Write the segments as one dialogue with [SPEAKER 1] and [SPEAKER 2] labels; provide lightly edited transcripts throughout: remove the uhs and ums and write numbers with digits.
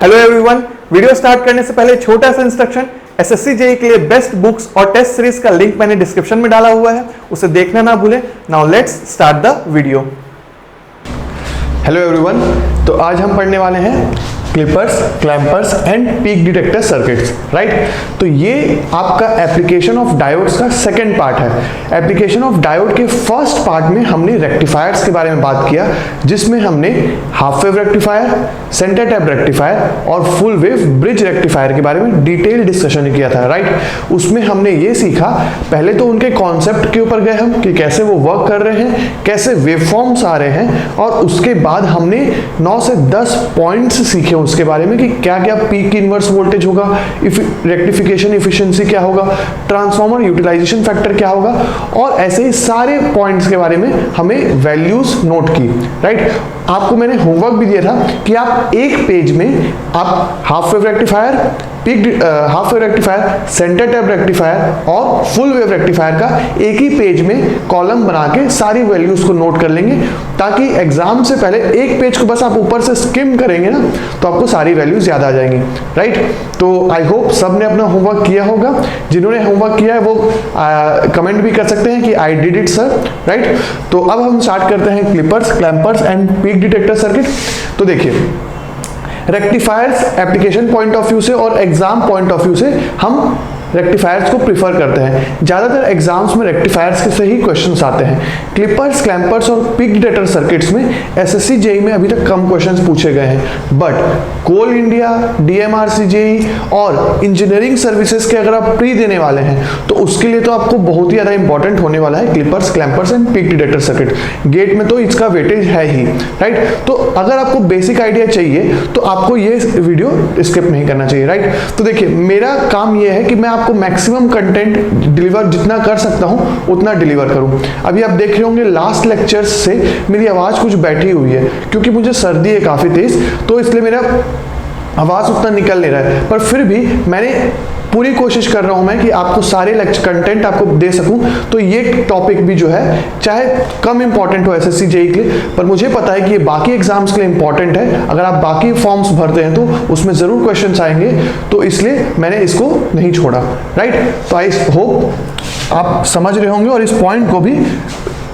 [SPEAKER 1] Hello everyone, video start करने से पहले छोटा सा इंस्ट्रक्शन। एसएससी जेईई के लिए बेस्ट बुक्स और टेस्ट सीरीज का लिंक मैंने डिस्क्रिप्शन में डाला हुआ है, उसे देखना ना भूलें। Now let's start the video. Hello everyone, तो आज हम पढ़ने वाले हैं clippers, clampers and peak detector circuits, right. तो ये आपका एप्लीकेशन ऑफ डायोड्स का सेकंड पार्ट है। एप्लीकेशन ऑफ डायोड के फर्स्ट पार्ट में हमने रेक्टिफायर्स के बारे में बात किया, जिसमें हमने half wave rectifier, centre tap rectifier और फुल वेव ब्रिज रेक्टिफायर के बारे में डिटेल डिस्कशन किया था, राइट। उसमें हमने ये सीखा, पहले तो उनके कॉन्सेप्ट के ऊपर गए हम कि कैसे वो वर्क कर रहे हैं, कैसे वेवफॉर्म्स आ रहे हैं, और उसके बाद हमने 9 से 10 पॉइंट्स सीखे उसके बारे में कि क्या क्या पीक इनवर्स वोल्टेज होगा, रेक्टिफिकेशन एफिशिएंसी क्या होगा, ट्रांसफार्मर यूटिलाइजेशन फैक्टर क्या होगा, और ऐसे ही सारे पॉइंट्स के बारे में हमें वैल्यूज नोट की, राइट। आपको मैंने होमवर्क भी दिया था कि आप एक पेज में आप half wave rectifier, half wave rectifier, centre tap rectifier और फुल वेव रेक्टिफायर का एक ही पेज में कॉलम बना के सारी वैल्यूज को नोट कर लेंगे, ताकि एग्जाम से पहले एक पेज को बस आप ऊपर से स्किम करेंगे ना, तो आपको सारी वैल्यूज याद आ जाएंगी, राइट। तो आई होप सब ने अपना होमवर्क किया होगा। जिन्होंने होमवर्क किया है वो कमेंट भी कर सकते हैं कि I did it sir, right. तो अब हम स्टार्ट करते हैं clippers, clampers and peak detector circuit. तो देखिए, rectifiers application point of view से और एग्जाम पॉइंट ऑफ व्यू से हम रेक्टिफायर्स को प्रीफर करते हैं। ज़्यादातर एग्जाम्स में रेक्टिफायर्स के से ही क्वेश्चंस आते हैं। क्लिपर्स, क्लैंपर्स और पीक डिटेक्टर सर्किट्स में एसएससी जेईई में अभी तक कम क्वेश्चंस पूछे गए हैं, but Coal India, DMRC JEE और इंजीनियरिंग सर्विसेज के अगर आप प्री देने वाले हैं तो उसके लिए तो आपको बहुत ही ज़्यादा इंपॉर्टेंट होने वाला है clippers, clampers and peak detector circuit. GATE में तो इसका वेटेज है ही, राइट। तो अगर आपको बेसिक आइडिया चाहिए तो आपको ये वीडियो स्किप नहीं करना चाहिए, राइट। तो देखिए, मेरा काम ये है कि मैं आपको मैक्सिमम कंटेंट डिलीवर जितना कर सकता हूं उतना डिलीवर करूं। अभी आप देख रहे होंगे लास्ट लेक्चर्स से मेरी आवाज कुछ बैठी हुई है, क्योंकि मुझे सर्दी है काफी तेज, तो इसलिए मेरा आवाज उतना निकल नहीं रहा है, पर फिर भी मैंने पूरी कोशिश कर रहा हूं मैं कि आपको सारे कंटेंट आपको दे सकूं। तो ये टॉपिक भी जो है, चाहे कम इंपॉर्टेंट हो एसएससी जेईई के लिए, पर मुझे पता है कि ये बाकी एग्जाम्स के लिए इंपॉर्टेंट है। अगर आप बाकी फॉर्म्स भरते हैं तो उसमें जरूर क्वेश्चंस आएंगे, तो इसलिए मैंने इसको नहीं छोड़ा, राइट। तो आई होप आप समझ रहे होंगे। और इस पॉइंट को भी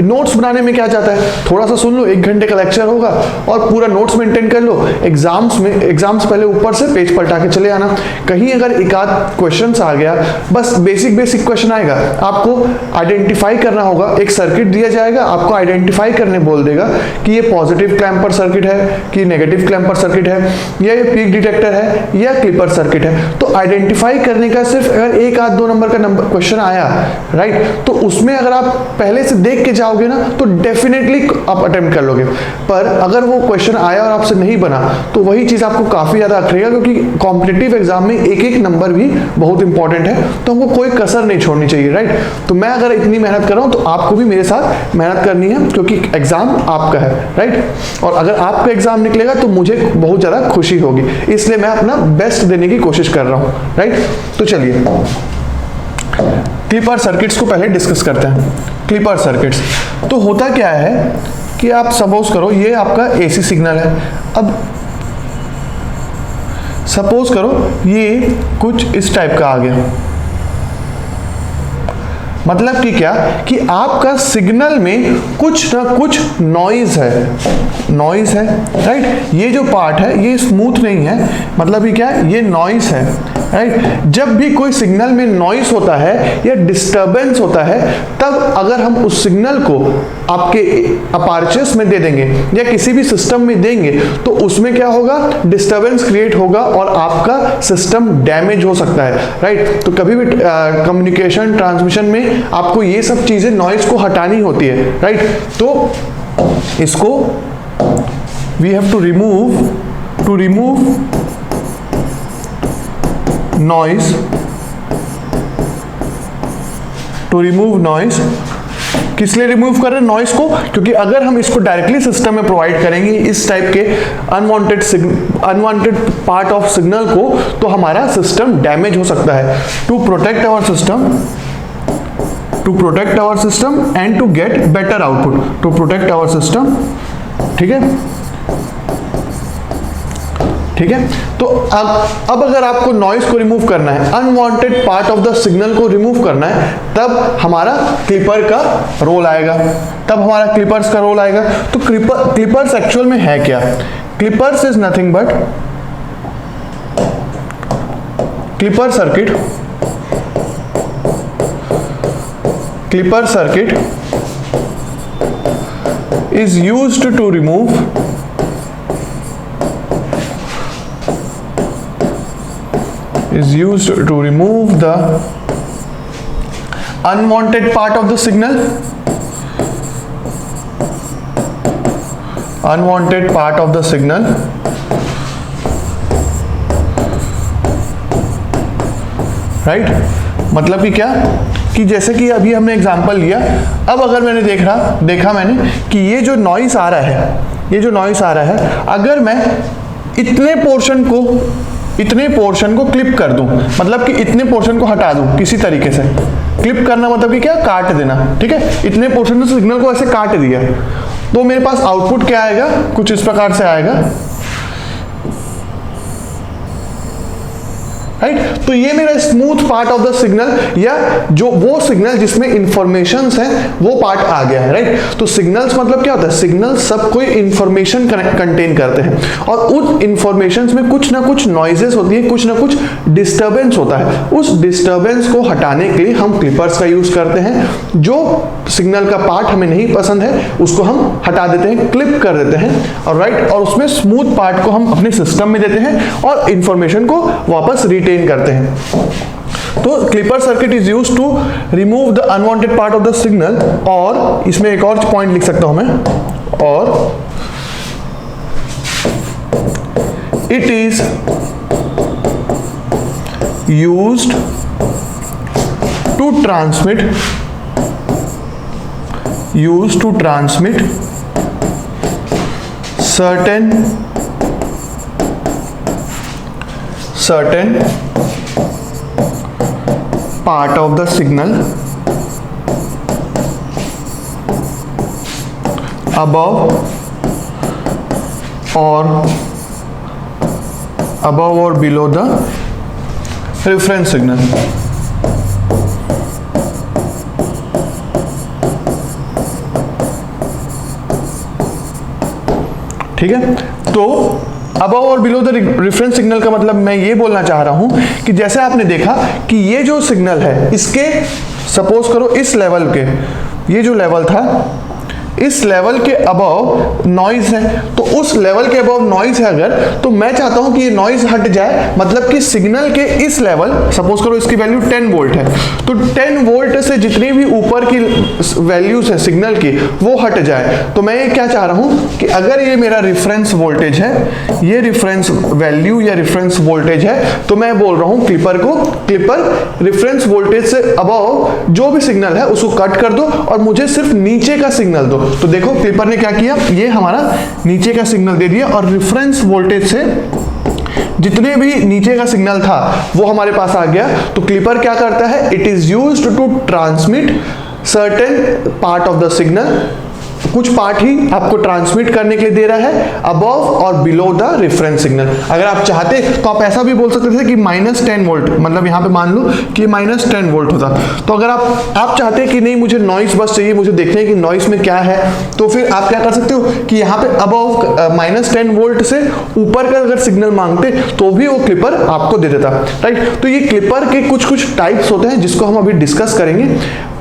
[SPEAKER 1] नोट्स बनाने में क्या जाता है, थोड़ा सा सुन लो, 1 घंटे का लेक्चर होगा और पूरा नोट्स मेंटेन कर लो। एग्जाम्स पहले ऊपर से पेज पलटा के चले आना। कहीं अगर एक आध क्वेश्चन आ गया, बस बेसिक क्वेश्चन आएगा, आपको आइडेंटिफाई करना होगा। एक सर्किट दिया जाएगा, आपको आइडेंटिफाई करने बोल देगा कि ये पॉजिटिव क्लैंपर सर्किट है कि नेगेटिव क्लैंपर सर्किट है, या ये पीक डिटेक्टर है या क्लिपर सर्किट है। तो आइडेंटिफाई करने का सिर्फ अगर 1 आध 2 नंबर का क्वेश्चन आया, राइट, तो उसमें अगर आप पहले से देख के जाओगे ना तो डेफिनेटली आप अटेम्प्ट कर लोगे। पर अगर वो क्वेश्चन आया और आपसे नहीं बना तो वही चीज आपको काफी ज्यादा अखरेगा, क्योंकि कॉम्पिटिटिव एग्जाम में एक नंबर भी बहुत इंपॉर्टेंट है, तो हमको कोई कसर नहीं छोड़नी चाहिए, राइट। तो मैं अगर इतनी मेहनत कर रहा हूं तो आपको भी मेरे साथ मेहनत करनी है, क्योंकि एग्जाम आपका है, राइट। और अगर आपका एग्जाम निकलेगा तो मुझे बहुत ज्यादा खुशी होगी, इसलिए मैं अपना बेस्ट देने की कोशिश कर रहा हूं, राइट। तो चलिए क्लिपर सर्किट्स को पहले डिस्कस करते हैं। क्लिपर सर्किट्स तो होता क्या है कि आप सपोज करो ये आपका एसी सिग्नल है। अब सपोज करो ये कुछ इस टाइप का आ गया, मतलब कि क्या कि आपका सिग्नल में कुछ ना कुछ नॉइज है, राइट। ये जो पार्ट है ये स्मूथ नहीं है, मतलब कि क्या है, ये नॉइज है, राइट। जब भी कोई सिग्नल में नॉइज होता है या डिस्टरबेंस होता है, तब अगर हम उस सिग्नल को आपके अपर्चर्स में दे देंगे या किसी भी सिस्टम में देंगे तो उसमें क्या होगा, डिस्टरबेंस क्रिएट होगा और आपका सिस्टम डैमेज हो सकता है, राइट। तो कभी भी कम्युनिकेशन ट्रांसमिशन में आपको ये सब चीजें नॉइज को हटानी होती है, राइट। तो इसको we have to remove noise, किस लिए रिमूव कर रहे हैं नॉइज को, क्योंकि अगर हम इसको डायरेक्टली सिस्टम में प्रोवाइड करेंगे इस टाइप के अनवांटेड पार्ट ऑफ सिग्नल को, तो हमारा सिस्टम डैमेज हो सकता है। To protect our system and to get better output, ठीक है। ठीक है। तो अब अगर आपको नॉइज को रिमूव करना है, unwanted part of the signal को रिमूव करना है, तब हमारा क्लिपर का रोल आएगा, क्लिपर्स का रोल आएगा। तो क्लिपर्स एक्चुअल में है क्या? Clippers is nothing but clipper circuit is used to remove the unwanted part of the signal, right. मतलब कि क्या कि जैसे कि अभी हमने एग्जांपल लिया, अब अगर मैंने देखा मैंने कि ये जो नॉइस आ रहा है, अगर मैं इतने पोर्शन को क्लिप कर दूं, मतलब कि इतने पोर्शन को हटा दूं किसी तरीके से। क्लिप करना मतलब कि क्या? काट देना, ठीक है। इतने पोर्शन से सिग्नल को ऐसे काट दिया, तो मेरे पास आउटपुट क्या आएगा? कुछ इस प्रकार से आएगा, राइट। तो ये मेरा smooth part of the signal, या जो वो सिग्नल जिसमें इंफॉर्मेशंस है वो पार्ट आ गया है, राइट। तो सिग्नल्स मतलब क्या होता है? सिग्नल सब कोई इंफॉर्मेशन कंटेन करते हैं, और उन इंफॉर्मेशंस में कुछ ना कुछ नॉइजेस होती है, कुछ ना कुछ डिस्टर्बेंस होता है। उस डिस्टर्बेंस को हटाने के लिए हम क्लिपर्स का यूज करते हैं। जो सिग्नल का पार्ट हमें नहीं पसंद है उसको हम हटा देते हैं, क्लिप कर देते हैं, और राइट, और उसमें स्मूथ पार्ट को हम अपने सिस्टम में देते हैं और इंफॉर्मेशन को वापस रिटेन करते हैं। तो clipper circuit is used to remove the unwanted part of the signal, और इसमें एक और पॉइंट लिख सकता हूं मैं, और it is used to transmit certain part of the signal above or below the reference signal। ठीक है। तो अबव और बिलो द रेफरेंस सिग्नल का मतलब मैं ये बोलना चाह रहा हूं कि जैसे आपने देखा कि ये जो सिग्नल है, इसके सपोज करो इस लेवल के, ये जो लेवल था, इस लेवल के अबव नॉइज है, तो उस लेवल के अबव नॉइज है अगर, तो मैं चाहता हूं कि ये नॉइज हट जाए, मतलब कि सिग्नल के इस लेवल, सपोज करो इसकी वैल्यू 10 वोल्ट है, तो 10 वोल्ट से जितनी भी ऊपर की वैल्यूज है सिग्नल की वो हट जाए। तो मैं ये क्या चाह रहा हूं कि अगर ये मेरा रेफरेंस वोल्टेज है, ये रेफरेंस वैल्यू या रेफरेंस वोल्टेज है, तो मैं बोल रहा हूं क्लिपर रेफरेंस वोल्टेज से अबव जो भी सिग्नल है उसको कट कर दो और मुझे सिर्फ नीचे का सिग्नल दो। तो देखो क्लिपर ने क्या किया, ये हमारा नीचे का सिग्नल दे दिया, और रेफरेंस वोल्टेज से जितने भी नीचे का सिग्नल था वो हमारे पास आ गया। तो क्लिपर क्या करता है? It is used to transmit certain part of the signal, कुछ पार्ट ही आपको ट्रांसमिट करने के लिए दे रहा है अबव और बिलो द रेफरेंस सिग्नल। अगर आप चाहते तो आप ऐसा भी बोल सकते थे कि -10 वोल्ट, मतलब यहाँ पे मान लो कि -10 वोल्ट होता। तो अगर आप चाहते कि नहीं मुझे नॉइस बस चाहिए, मुझे देखने की नॉइस में क्या है, तो फिर आप क्या कर सकते हो कि यहाँ पे अबव -10 वोल्ट से ऊपर का अगर सिग्नल मांगते तो भी वो क्लिपर आपको दे देता, राइट। तो ये क्लिपर के कुछ टाइप्स होते हैं जिसको हम अभी डिस्कस करेंगे।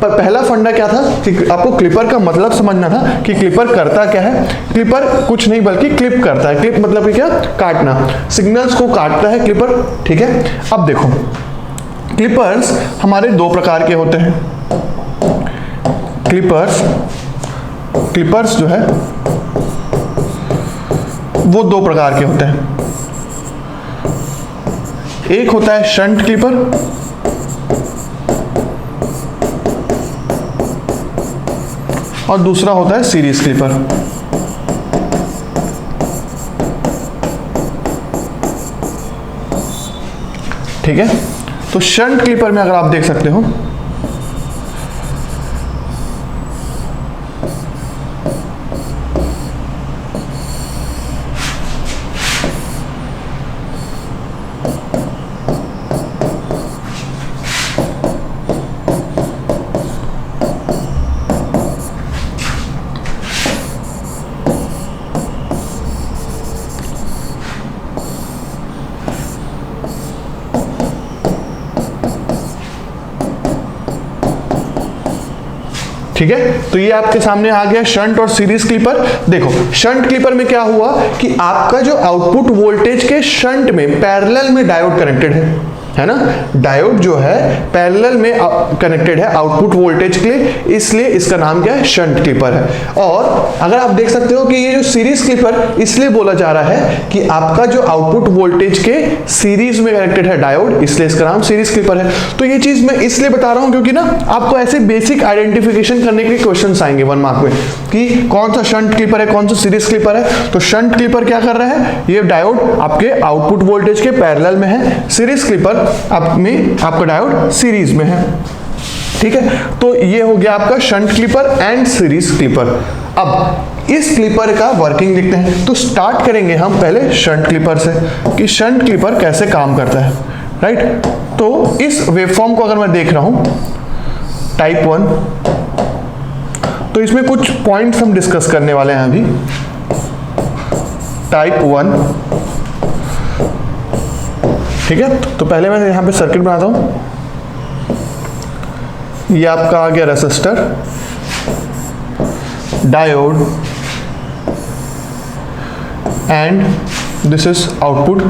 [SPEAKER 1] पर पहला फंडा क्या था कि आपको क्लिपर का मतलब समझना था कि क्लिपर करता क्या है। क्लिपर कुछ नहीं बल्कि क्लिप करता है। क्लिप मतलब क्या? काटना, सिग्नल्स को काटता है क्लिपर, ठीक है। अब देखो क्लिपर्स हमारे दो प्रकार के होते हैं। क्लिपर्स जो है वो दो प्रकार के होते हैं। एक होता है शंट क्लिपर, और दूसरा होता है सीरीज क्लिपर। ठीक है। तो शंट क्लिपर में अगर आप देख सकते हो
[SPEAKER 2] ठीक है, तो ये आपके सामने आ गया शंट और सीरीज क्लिपर। देखो शंट क्लिपर में क्या हुआ कि आपका जो आउटपुट वोल्टेज के शंट में पैरेलल में डायोड कनेक्टेड है ना, डायोड जो है पैरेलल में कनेक्टेड है आउटपुट वोल्टेज के लिए, इसलिए इसका नाम क्या है, शंट क्लिपर है। और अगर आप देख सकते हो कि ये जो सीरीज क्लिपर इसलिए बोला जा रहा है कि आपका जो आउटपुट वोल्टेज के सीरीज में कनेक्टेड है डायोड, इसलिए इसका नाम सीरीज क्लिपर है। तो ये चीज मैं इसलिए बता रहा हूं क्योंकि ना आपको ऐसे बेसिक आइडेंटिफिकेशन करने के क्वेश्चन आएंगे 1 मार्क में कि कौन सा शंट क्लिपर है, कौन सा सीरीज क्लिपर है। तो शंट क्लिपर क्या कर रहा है, ये डायोड आपके आउटपुट वोल्टेज के पैरेलल में है, सीरीज क्लिपर आपका डायोड सीरीज में है। ठीक है, तो ये हो गया आपका shunt clipper and series clipper. अब इस क्लिपर का वर्किंग देखते हैं। तो स्टार्ट करेंगे हम पहले शंट क्लिपर से कि शंट क्लिपर कैसे काम करता है, राइट। तो इस वेवफॉर्म को अगर मैं देख रहा हूं टाइप 1, तो इसमें कुछ पॉइंट्स हम डिस्कस करने वाले हैं अभी। टाइप 1, ठीक है, तो पहले मैं यहां पे सर्किट बनाता हूं। ये आपका आ गया resistor, diode and this is output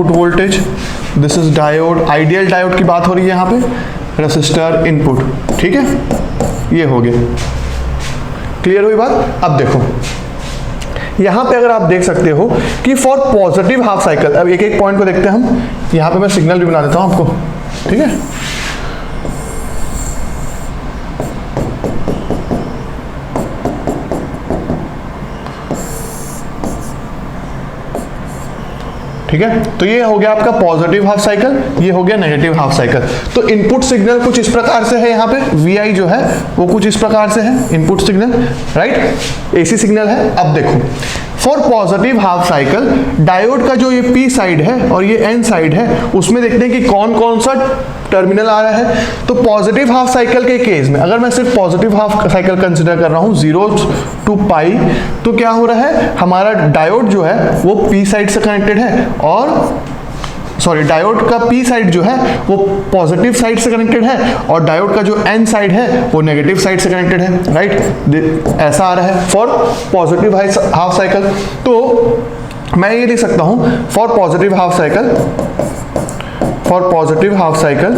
[SPEAKER 2] voltage, this is diode, ideal diode की बात हो रही है यहां पे, रेसिस्टर, इनपुट। ठीक है, ये हो गया, क्लियर हुई बात। अब देखो यहां पे अगर आप देख सकते हो कि फॉर पॉजिटिव हाफ साइकिल, अब एक एक पॉइंट को देखते हैं हम। यहां पे मैं सिग्नल भी बना देता हूं आपको, ठीक है। ठीक है, तो ये हो गया आपका पॉजिटिव हाफ साइकिल, ये हो गया नेगेटिव हाफ साइकिल। तो इनपुट सिग्नल कुछ इस प्रकार से है, यहाँ पे VI जो है वो कुछ इस प्रकार से है input signal, right, AC signal है। अब देखो for positive half cycle diode का जो ये P साइड है और ये N साइड है, उसमें देखते हैं कि कौन कौन सा टर्मिनल आ रहा है। तो पॉजिटिव हाफ साइकिल के केस में अगर मैं सिर्फ पॉजिटिव हाफ साइकिल कंसिडर कर रहा हूं 0 to पाई, तो क्या हो रहा है, हमारा डायोड जो है वो P साइड से कनेक्टेड है, और सॉरी डायोड का P साइड जो है वो पॉजिटिव साइड से कनेक्टेड है, और डायोड का जो N साइड है वो नेगेटिव साइड से कनेक्टेड है, राइट। ऐसा आ रहा है फॉर पॉजिटिव हाफ साइकिल। तो मैं ये लिख सकता हूं for positive half cycle,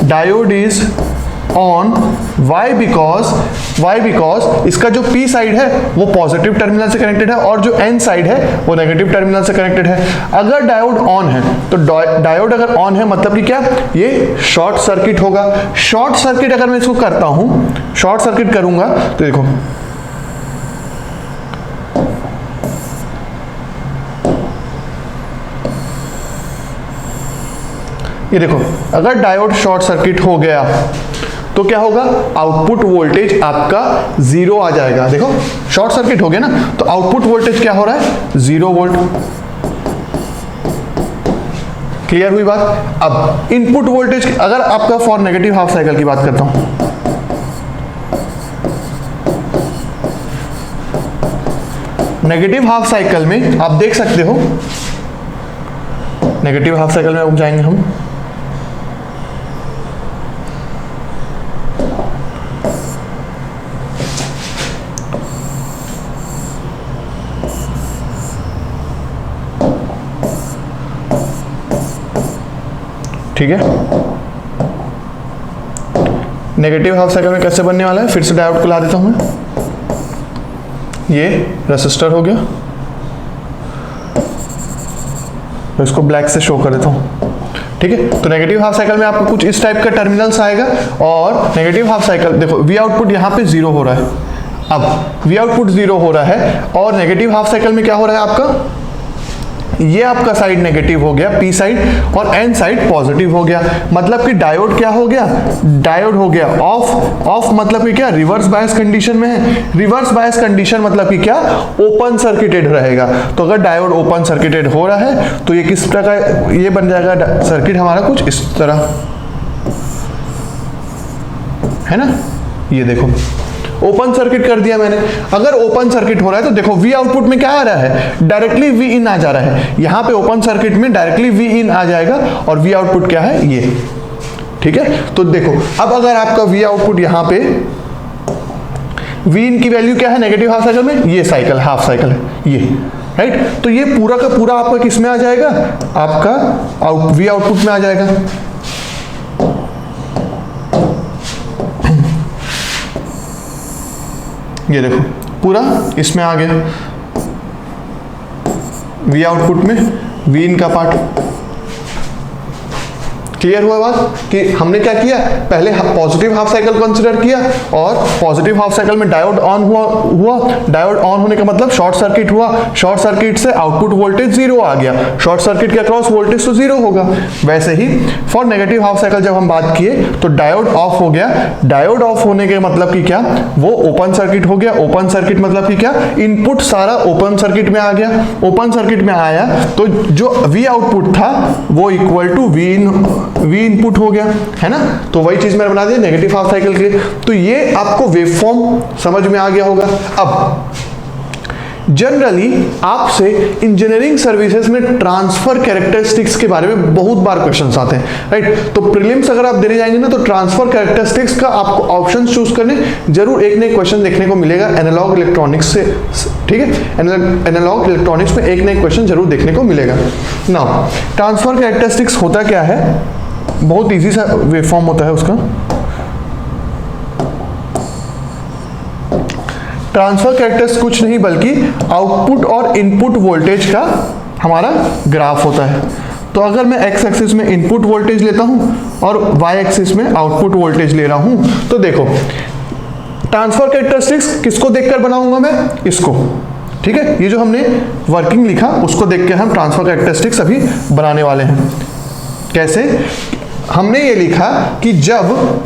[SPEAKER 2] diode is on. Why because इसका जो P साइड है वो पॉजिटिव टर्मिनल से कनेक्टेड है और जो N साइड है वो नेगेटिव टर्मिनल से कनेक्टेड है। अगर डायोड ऑन है तो डायोड अगर ऑन है मतलब कि क्या, ये शॉर्ट सर्किट होगा। शॉर्ट सर्किट अगर मैं इसको करता हूं, शॉर्ट सर्किट करूंगा तो देखो ये देखो, अगर डायोड शॉर्ट सर्किट हो गया तो क्या होगा, आउटपुट वोल्टेज आपका 0 आ जाएगा। देखो शॉर्ट सर्किट हो गया ना, तो आउटपुट वोल्टेज क्या हो रहा है, 0 वोल्ट। क्लियर हुई बात। अब इनपुट वोल्टेज अगर आपका फॉर नेगेटिव हाफ साइकिल की बात करता हूं, नेगेटिव हाफ साइकिल में आप देख सकते हो, नेगेटिव हाफ साइकिल में अब जाएंगे हम। ठीक है, नेगेटिव हाफ साइकिल में कैसे बनने वाला है, फिर से डायोड को ला देता हूं मैं। ये रेसिस्टर हो गया, तो इसको ब्लैक से शो कर देता हूं। ठीक है, तो नेगेटिव हाफ साइकिल में आपको कुछ इस टाइप का टर्मिनल्स आएगा, और नेगेटिव हाफ साइकिल देखो V आउटपुट यहां पे 0 हो रहा है। अब V आउटपुट 0 हो रहा है और नेगेटिव हाफ साइकिल में क्या हो रहा है आपका, ये आपका साइड नेगेटिव हो गया पी साइड, और एन साइड पॉजिटिव हो गया। मतलब कि डायोड क्या हो गया, डायोड हो गया ऑफ। ऑफ मतलब कि क्या, रिवर्स बायस कंडीशन में है। रिवर्स बायस कंडीशन मतलब कि क्या, ओपन सर्किटेड रहेगा। तो अगर डायोड ओपन सर्किटेड हो रहा है तो ये किस प्रकार, ये बन जाएगा सर्किट हमारा कुछ इस तरह, है ना। ये देखो ओपन सर्किट कर दिया मैंने। अगर ओपन सर्किट हो रहा है तो देखो वी आउटपुट में क्या आ रहा है, डायरेक्टली वी इन आ जा रहा है। यहां पे ओपन सर्किट में डायरेक्टली वी इन आ जाएगा और वी आउटपुट क्या है, ये, ठीक है। तो देखो अब अगर आपका वी आउटपुट यहां पे वी इन की वैल्यू क्या है नेगेटिव हाफ साइकिल में, ये साइकिल हाफ साइकिल है ये, राइट। तो ये पूरा का पूरा आपका किस में आ जाएगा, आपका वी आउटपुट में आ जाएगा। ये देखो पूरा इसमें आ गया, वी आउटपुट में वी इन का पार्ट। क्लियर हुआ बात कि हमने क्या किया, पहले पॉजिटिव हाफ साइकिल कंसीडर किया और पॉजिटिव हाफ साइकिल में डायोड ऑन हुआ। डायोड ऑन होने का मतलब शॉर्ट सर्किट हुआ, शॉर्ट सर्किट से आउटपुट वोल्टेज जीरो आ गया, शॉर्ट सर्किट के अक्रॉस वोल्टेज तो जीरो होगा। वैसे ही फॉर नेगेटिव हाफ साइकिल जब हम बात किए तो डायोड ऑफ हो गया। डायोड ऑफ होने के मतलब कि क्या, वो ओपन सर्किट हो गया। ओपन सर्किट मतलब कि क्या, इनपुट सारा ओपन सर्किट में आ गया। ओपन सर्किट में आया तो जो वी आउटपुट था वो इक्वल टू वी इनपुट हो गया, है ना। तो वही चीज मैंने बना दी नेगेटिव हाफ साइकिल के लिए। तो ये आपको वेवफॉर्म समझ में आ गया होगा। अब जनरली आपसे इंजीनियरिंग सर्विसेज में ट्रांसफर कैरेक्टरिस्टिक्स के बारे में बहुत बार क्वेश्चंस आते हैं, राइट। तो प्रीलिम्स अगर आप देने जाएंगे ना तो ट्रांसफर कैरेक्टरिस्टिक्स का आपको ऑप्शंस चूज करने जरूर एक ना एक क्वेश्चन देखने को मिलेगा एनालॉग इलेक्ट्रॉनिक्स से, ठीक है। एनालॉग इलेक्ट्रॉनिक्स में एक ना एक क्वेश्चन जरूर देखने को मिलेगा। नाउ ट्रांसफर कैरेक्टरिस्टिक्स होता क्या है, बहुत इजी सा वेवफॉर्म होता है उसका। ट्रांसफर कैरेक्टरिस्टिक्स कुछ नहीं बल्कि आउटपुट और इनपुट वोल्टेज का हमारा ग्राफ होता है। तो अगर मैं एक्स एक्सिस में इनपुट वोल्टेज लेता हूं और वाई एक्सिस में आउटपुट वोल्टेज ले रहा हूं, तो देखो ट्रांसफर कैरेक्टरिस्टिक्स किसको देखकर बनाऊंगा मैं, इसको, ठीक है। ये जो हमने वर्किंग लिखा उसको देख के हम ट्रांसफर कैरेक्टरिस्टिक्स अभी बनाने वाले हैं। कैसे, हमने ये लिखा कि जब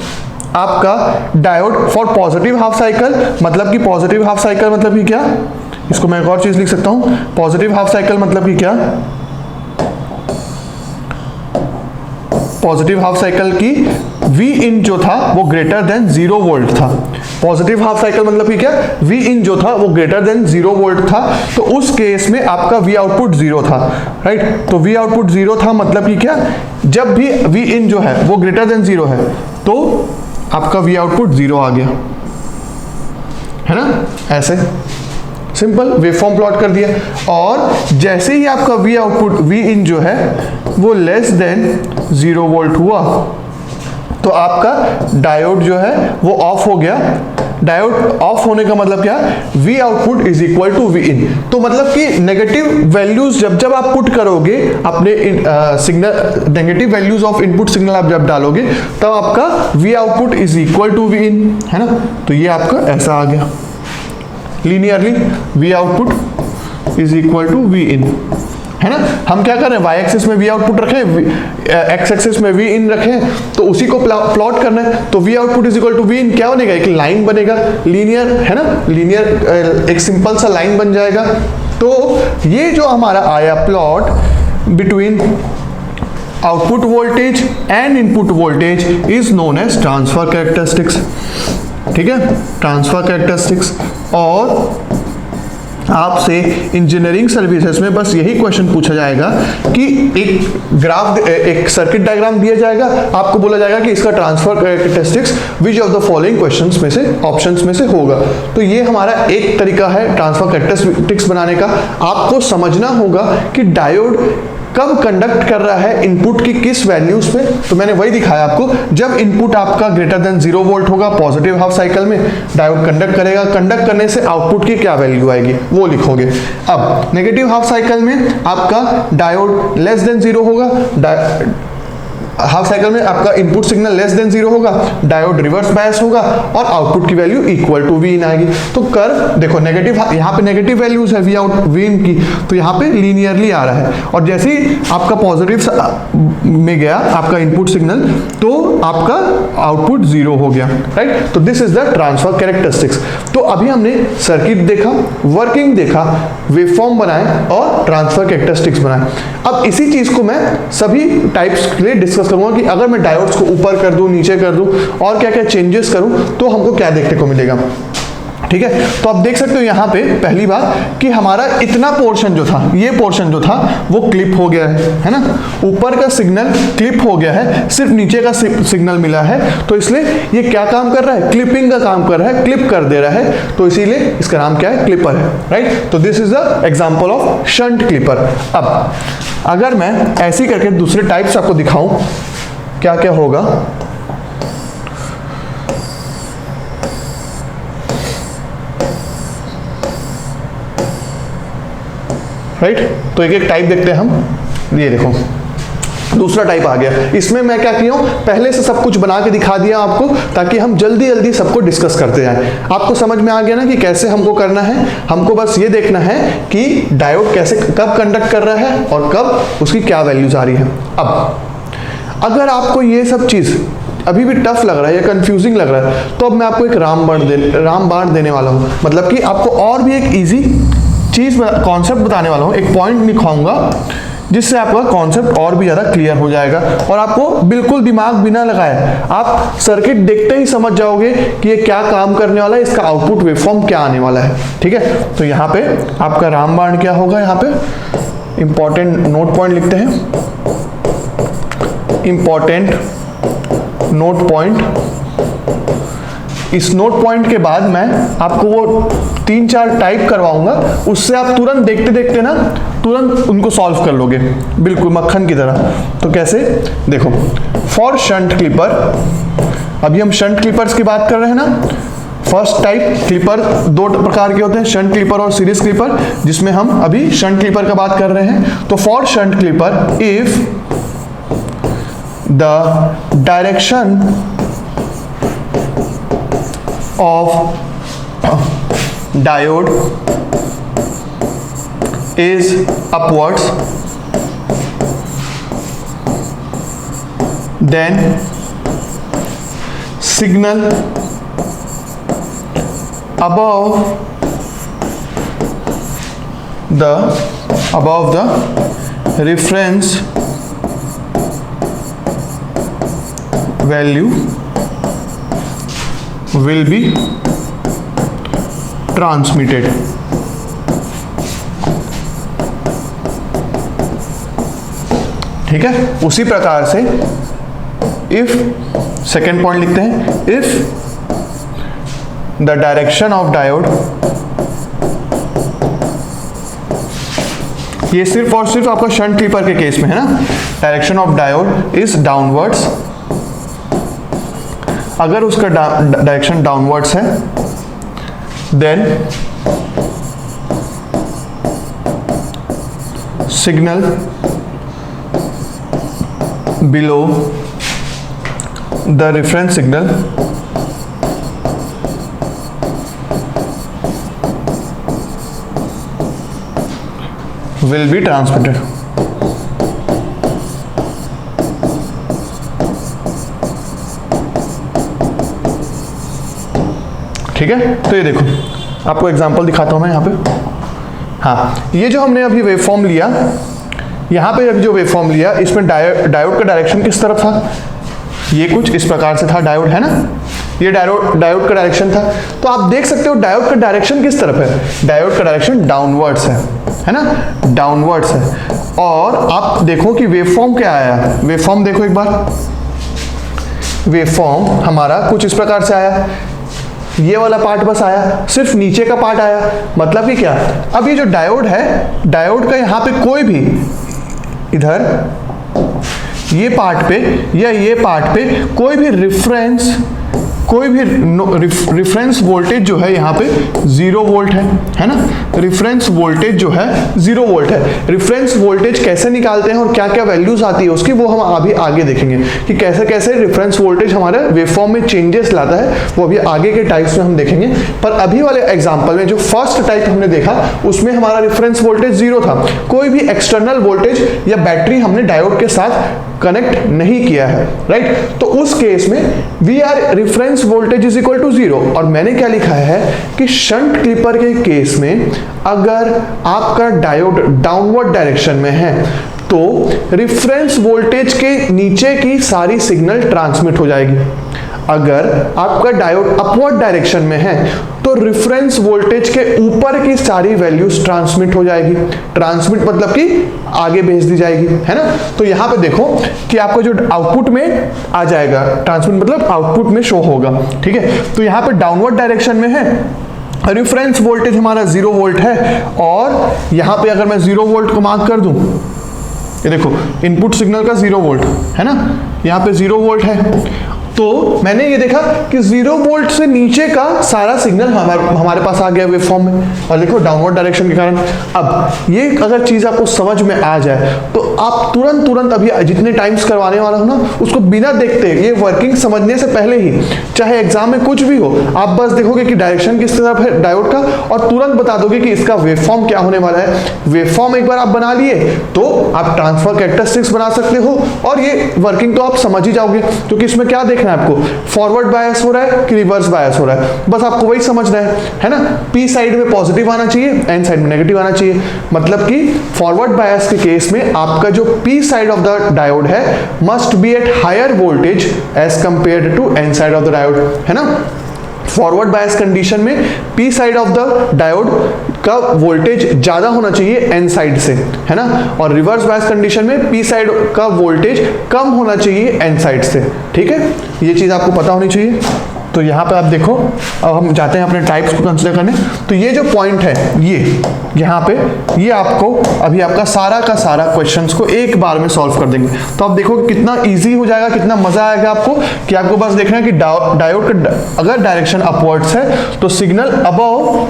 [SPEAKER 2] आपका diode for positive half cycle, मतलब कि पॉजिटिव हाफ साइकिल मतलब कि क्या, इसको मैं एक और चीज लिख सकता हूं, पॉजिटिव हाफ साइकिल मतलब कि क्या, पॉजिटिव हाफ साइकिल की वी इन जो था वो ग्रेटर देन 0 वोल्ट था। पॉजिटिव हाफ साइकिल मतलब कि क्या, वी इन जो था वो ग्रेटर देन 0 वोल्ट था। तो उस केस में आपका वी आउटपुट 0 था, राइट। तो वी आउटपुट 0 था मतलब कि क्या, जब भी वी इन जो है वो ग्रेटर देन 0 है तो आपका वी आउटपुट 0 आ गया, है ना। ऐसे सिंपल वेवफॉर्म प्लॉट कर दिया। और जैसे ही आपका वी आउटपुट वी इन जो है वो लेस देन 0 वोल्ट हुआ तो आपका डायोड जो है वो ऑफ हो गया। डायोड ऑफ होने का मतलब क्या, V output is equal to V in. तो मतलब कि नेगेटिव वैल्यूज जब आप पुट करोगे अपने signal, negative values of input signal आप जब डालोगे तब आपका V output is equal to V in, है ना। तो ये आपका ऐसा आ गया linearly, V output is equal to V in, है ना। हम क्या कर रहे हैं, वाई एक्सिस में वी आउटपुट रखें, एक्स एक्सिस में वी इन रखें, तो उसी को प्लॉट करना है। तो V output is equal to V इन क्या बनेगा, एक लाइन बनेगा लीनियर, है ना। लीनियर एक सिंपल सा लाइन बन जाएगा। तो ये जो हमारा आया plot between output voltage and input voltage is known as transfer characteristics, ठीक है, ट्रांसफर कैरेक्टरिस्टिक्स। और आपसे इंजीनियरिंग सर्विसेज में बस यही क्वेश्चन पूछा जाएगा कि एक ग्राफ, एक सर्किट डायग्राम दिया जाएगा, आपको बोला जाएगा कि इसका transfer characteristics which of the following questions में से, ऑप्शंस में से होगा। तो ये हमारा एक तरीका है ट्रांसफर कैरेक्टरिस्टिक्स बनाने का। आपको समझना होगा कि डायोड कब कंडक्ट कर रहा है इनपुट की किस वैल्यूज पे। तो मैंने वही दिखाया आपको, जब इनपुट आपका ग्रेटर देन 0 वोल्ट होगा पॉजिटिव हाफ साइकिल में, डायोड कंडक्ट करेगा, कंडक्ट करने से आउटपुट की क्या वैल्यू आएगी वो लिखोगे। अब नेगेटिव हाफ साइकिल में आपका डायोड लेस देन 0 होगा, हाफ साइकिल में आपका इनपुट सिग्नल लेस देन 0 होगा, डायोड रिवर्स बायस होगा और आउटपुट की वैल्यू इक्वल टू वी इन आएगी। तो कर्व देखो नेगेटिव, यहाँ पे नेगेटिव वैल्यूज है वी आउट वी इन की, तो यहाँ पे लीनियरली आ रहा है, और जैसे ही आपका पॉजिटिव में गया आपका इनपुट सिग्नल तो आपका आउटपुट 0 हो गया, राइट। तो this is the transfer characteristics. तो अभी हमने सर्किट देखा, वर्किंग देखा, वेवफॉर्म बनाए और ट्रांसफर कैरेक्टरिस्टिक्स बनाए। अब इसी चीज को मैं सभी टाइप्स के लिए डिस्कस करूंगा कि अगर मैं डायोड्स को ऊपर कर दूं, नीचे कर दूं और क्या क्या चेंजेस करूं तो हमको क्या देखने को मिलेगा, ठीक है। तो आप देख सकते हो यहाँ पे पहली बात कि हमारा इतना पोर्शन जो था, ये पोर्शन जो था वो क्लिप हो गया है ना, ऊपर का सिग्नल क्लिप हो गया है, सिर्फ नीचे का सिग्नल मिला है, तो इसलिए ये क्या काम कर रहा है, क्लिपिंग का काम कर रहा है, क्लिप कर दे रहा है, तो इसीलिए इसका नाम क्या है, क्लिपर है, राइट। तो this is the example of shunt clipper. अब अगर मैं ऐसे करके दूसरे टाइप्स आपको दिखाऊं क्या क्या होगा, राइट। तो एक एक टाइप देखते हैं हम। ये देखो दूसरा टाइप आ गया। इसमें मैं क्या किया हूं, पहले से सब कुछ बना के दिखा दिया आपको, ताकि हम जल्दी जल्दी सबको डिस्कस करते जाएं। आपको समझ में आ गया ना कि कैसे हमको करना है। हमको बस ये देखना है कि डायोड कैसे कब कंडक्ट कर रहा है और कब उसकी क्या वैल्यूज आ रही है। अब अगर आपको ये सब चीज अभी भी टफ लग रहा है या कंफ्यूजिंग लग रहा है, तो अब मैं आपको एक रामबाण देने वाला हूं। मतलब कि आपको और भी एक इजी चीज कॉन्सेप्ट बताने वाला हूं, एक पॉइंट दिखाऊंगा जिससे आपका कॉन्सेप्ट और भी ज़्यादा क्लियर हो जाएगा और आपको बिल्कुल दिमाग बिना लगाए आप सर्किट देखते ही समझ जाओगे कि ये क्या काम करने वाला है, इसका आउटपुट वेवफॉर्म क्या आने वाला है, ठीक है। तो यहाँ पे आपका रामबाण क्या होगा, यहाँ पे इंपॉर्टेंट नोट पॉइंट लिखते हैं, इंपॉर्टेंट नोट पॉइंट। इस नोट पॉइंट के बाद मैं आपको वो 3-4 टाइप करवाऊंगा, उससे आप तुरंत देखते देखते ना तुरंत उनको सॉल्व कर लोगे, बिल्कुल मक्खन की तरह। तो कैसे, देखो फॉर शंट क्लिपर, अभी हम शंट क्लिपर्स की बात कर रहे हैं ना। फर्स्ट टाइप क्लिपर 2 प्रकार के होते हैं, शंट क्लिपर और सीरीज क्लिपर, जिसमें हम अभी शंट क्लिपर का बात कर रहे हैं। तो for shunt clipper, if the direction of diode is upwards, then signal above the reference value will be transmitted। ठीक है, उसी प्रकार से इफ, सेकेंड पॉइंट लिखते हैं, if the direction of diode, ये सिर्फ और सिर्फ आपका शंट क्लिपर के केस में है ना, direction of diode is downwards, अगर उसका डायरेक्शन डाउनवर्ड्स है, then signal below the reference signal will be transmitted. ठीक है, तो ये देखो आपको एग्जांपल दिखाता हूं मैं यहाँ पे। हाँ, ये जो हमने अभी वेवफॉर्म लिया, यहाँ पे अभी जो वेवफॉर्म लिया, इसमें डायोड का डायरेक्शन किस तरफ था, ये कुछ इस प्रकार से था, डायोड है ना, ये डायोड का डायरेक्शन था। तो आप देख सकते हो डायोड का डायरेक्शन किस तरफ है, डायोड का डायरेक्शन डाउनवर्ड्स है ना, डाउनवर्ड्स है। और आप देखो कि वेवफॉर्म क्या आया, वेवफॉर्म देखो एक बार, वेवफॉर्म हमारा कुछ इस प्रकार से आया, ये वाला पार्ट बस आया, सिर्फ नीचे का पार्ट आया। मतलब कि क्या, अब ये जो डायोड है, डायोड का यहाँ पे कोई भी इधर ये पार्ट पे या ये पार्ट पे कोई भी रेफरेंस कोई भी रिफरेंस वोल्टेज जो है यहाँ पे 0 वोल्ट है ना, रिफरेंस वोल्टेज जो है 0 वोल्ट है। रिफरेंस वोल्टेज कैसे निकालते हैं और क्या क्या वैल्यूज आती है उसकी, वो हम अभी आगे देखेंगे कि कैसे कैसे रिफरेंस वोल्टेज हमारे वेवफॉर्म में चेंजेस लाता है, वो अभी आगे के टाइप्स में हम देखेंगे। पर अभी वाले एग्जांपल में जो फर्स्ट टाइप हमने देखा उसमें हमारा रिफरेंस वोल्टेज 0 था, कोई भी एक्सटर्नल वोल्टेज या बैटरी हमने डायोड के साथ कनेक्ट नहीं किया है, राइट। तो उस केस में V R reference voltage is equal to 0। और मैंने क्या लिखा है कि शंट क्लिपर के केस में अगर आपका डायोड डाउनवर्ड डायरेक्शन में है तो रिफरेंस वोल्टेज के नीचे की सारी सिग्नल ट्रांसमिट हो जाएगी। अगर आपका डायोड अपवर्ड डायरेक्शन में है तो रिफरेंस वोल्टेज के ऊपर की सारी वैल्यूज ट्रांसमिट हो जाएगी। ट्रांसमिट मतलब कि आगे भेज दी जाएगी, है ना। तो यहां पे देखो कि आपको जो आउटपुट में आ जाएगा, ट्रांसमिट मतलब आउटपुट में शो होगा, ठीक है। तो यहां पे डाउनवर्ड डायरेक्शन में है, रिफरेंस वोल्टेज हमारा 0 वोल्ट है, और यहां पे अगर मैं 0 वोल्ट को मार्क कर दूं, ये देखो इनपुट सिग्नल का 0 वोल्ट है ना, यहाँ पे 0 वोल्ट है। तो मैंने ये देखा कि 0 वोल्ट से नीचे का सारा सिग्नल हमारे पास आ गया वेवफॉर्म में, और देखो डाउनवर्ड डायरेक्शन के कारण। अब ये अगर चीज आपको समझ में आ जाए तो आप तुरंत अभी जितने टाइम्स करवाने वाला हो ना उसको बिना देखते, ये वर्किंग समझने से पहले ही, चाहे एग्जाम में कुछ भी हो, आप बस देखोगे कि डायरेक्शन किस तरफ है डायोड का और तुरंत बता दोगे कि इसका वेवफॉर्म क्या होने वाला है। वेवफॉर्म एक बार आप बना लिए तो आप ट्रांसफर कैरेक्टरिस्टिक्स बना सकते हो, और ये वर्किंग तो आप समझ ही जाओगे, क्योंकि इसमें क्या देखना है आपको, फॉरवर्ड बायस हो रहा है कि रिवर्स बायस हो रहा है, बस आपको वही समझना है ना। पी साइड में पॉजिटिव आना चाहिए, एन साइड में नेगेटिव आना चाहिए। मतलब कि फॉरवर्ड बायस के केस में आपका जो P side of the diode है must be at higher voltage as compared to N side of the diode, है ना। फॉरवर्ड बायस कंडीशन में P side of the diode का वोल्टेज ज्यादा होना चाहिए एन साइड से, है ना, और रिवर्स बायस कंडीशन में पी साइड का वोल्टेज कम होना चाहिए एन साइड से, ठीक है। ये चीज आपको पता होनी चाहिए। तो यहाँ पे आप देखो, अब हम जाते हैं अपने टाइप्स को कंसीडर करने। तो ये जो पॉइंट है ये यहाँ पे, ये आपको अभी आपका सारा का सारा क्वेश्चंस को एक बार में सॉल्व कर देंगे। तो आप देखो कितना इजी हो जाएगा, कितना मजा आएगा आपको, कि आपको बस देखना है कि डायोड का अगर डायरेक्शन अपवर्ड्स है तो signal above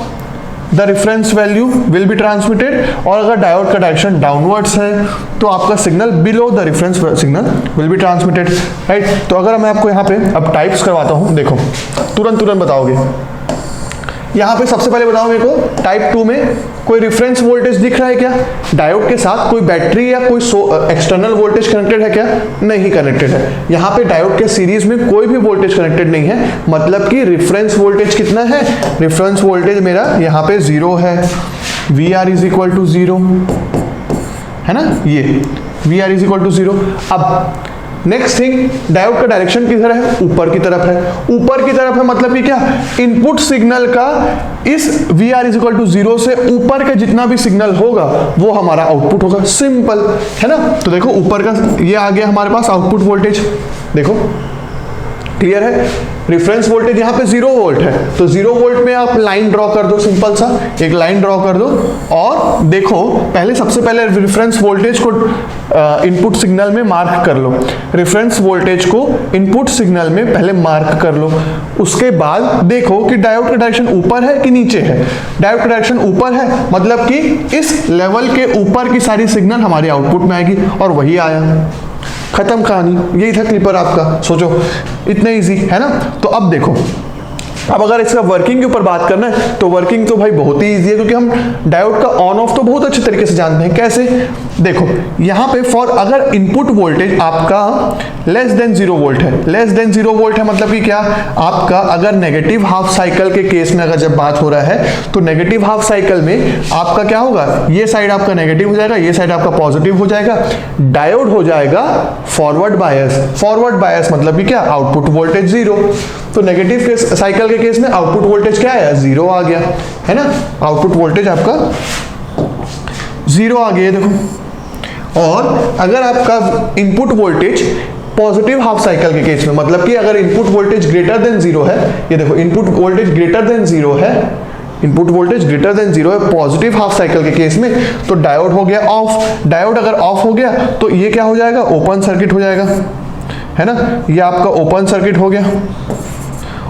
[SPEAKER 2] the reference value will be transmitted, और अगर डायोड का डायरेक्शन डाउनवर्ड्स है तो आपका signal below the reference signal will be transmitted, right. तो अगर मैं आपको यहाँ पे अब टाइप्स करवाता हूँ, देखो तुरंत बताओगे। यहाँ पे सबसे पहले बताओ मेरे को, टाइप 2 में कोई रेफरेंस वोल्टेज दिख रहा है क्या डायोड के साथ, कोई बैटरी या कोई एक्सटर्नल वोल्टेज कनेक्टेड है क्या, नहीं कनेक्टेड है। यहाँ पे डायोड के सीरीज में कोई भी वोल्टेज कनेक्टेड नहीं है, मतलब कि रेफरेंस वोल्टेज कितना है, रेफरेंस वोल्टेज मेरा यहाँ पे 0 है, V R is equal to 0, है ना, ये V R is equal to 0। अब नेक्स्ट थिंग, डायोड का डायरेक्शन किधर है, ऊपर की तरफ है। ऊपर की तरफ है मतलब कि क्या, इनपुट सिग्नल का इस V R is equal to 0 से ऊपर का जितना भी सिग्नल होगा वो हमारा आउटपुट होगा, सिंपल, है ना। तो देखो ऊपर का ये आ गया हमारे पास आउटपुट वोल्टेज, देखो क्लियर है। रिफरेंस वोल्टेज यहाँ पे 0 वोल्ट है, तो 0 वोल्ट में आप लाइन ड्रॉ कर दो, सिंपल सा एक लाइन ड्रॉ कर दो, और देखो पहले सबसे पहले रेफरेंस वोल्टेज को इनपुट सिग्नल में मार्क कर लो। रेफरेंस वोल्टेज को इनपुट सिग्नल में पहले मार्क कर लो, उसके बाद देखो कि डायोड का डायरेक्शन ऊपर है कि नीचे है। डायोड का डायरेक्शन ऊपर है, मतलब कि इस लेवल के ऊपर की सारी सिग्नल हमारे आउटपुट में आएगी, और वही आया, खत्म कहानी। यही था क्लिपर आपका, सोचो इतना इजी है ना। तो अब देखो, अब अगर इसका वर्किंग के ऊपर बात करना है तो वर्किंग तो भाई बहुत ही इजी है, क्योंकि हम डायोड का ऑन ऑफ तो बहुत अच्छे तरीके से जानते हैं। कैसे, देखो यहाँ पे फॉर अगर इनपुट वोल्टेज आपका लेस देन 0 वोल्ट है, लेस देन 0 वोल्ट है मतलब कि क्या, आपका अगर नेगेटिव हाफ साइकिल के केस में अगर जब बात हो रहा है तो नेगेटिव हाफ साइकिल में आपका क्या होगा, ये साइड आपका नेगेटिव हो जाएगा, ये साइड आपका पॉजिटिव हो जाएगा, डायोड हो जाएगा फॉरवर्ड बायस। फॉरवर्ड बायस मतलब कि क्या, आउटपुट वोल्टेज 0, तो नेगेटिव साइकिल के केस में आउटपुट वोल्टेज क्या आया, 0 आ गया, है ना। आउटपुट वोल्टेज आपका 0 आ गया, देखो। और अगर आपका input voltage positive half cycle के केस में, मतलब कि अगर इनपुट वोल्टेज ग्रेटर देन 0 है, ये देखो इनपुट वोल्टेज ग्रेटर देन 0 है, इनपुट वोल्टेज ग्रेटर देन 0 है पॉजिटिव हाफ साइकिल के केस में, तो डायोड हो गया ऑफ। डायोड अगर ऑफ हो गया तो ये क्या हो जाएगा, ओपन सर्किट हो जाएगा, है ना, ये आपका ओपन सर्किट हो गया।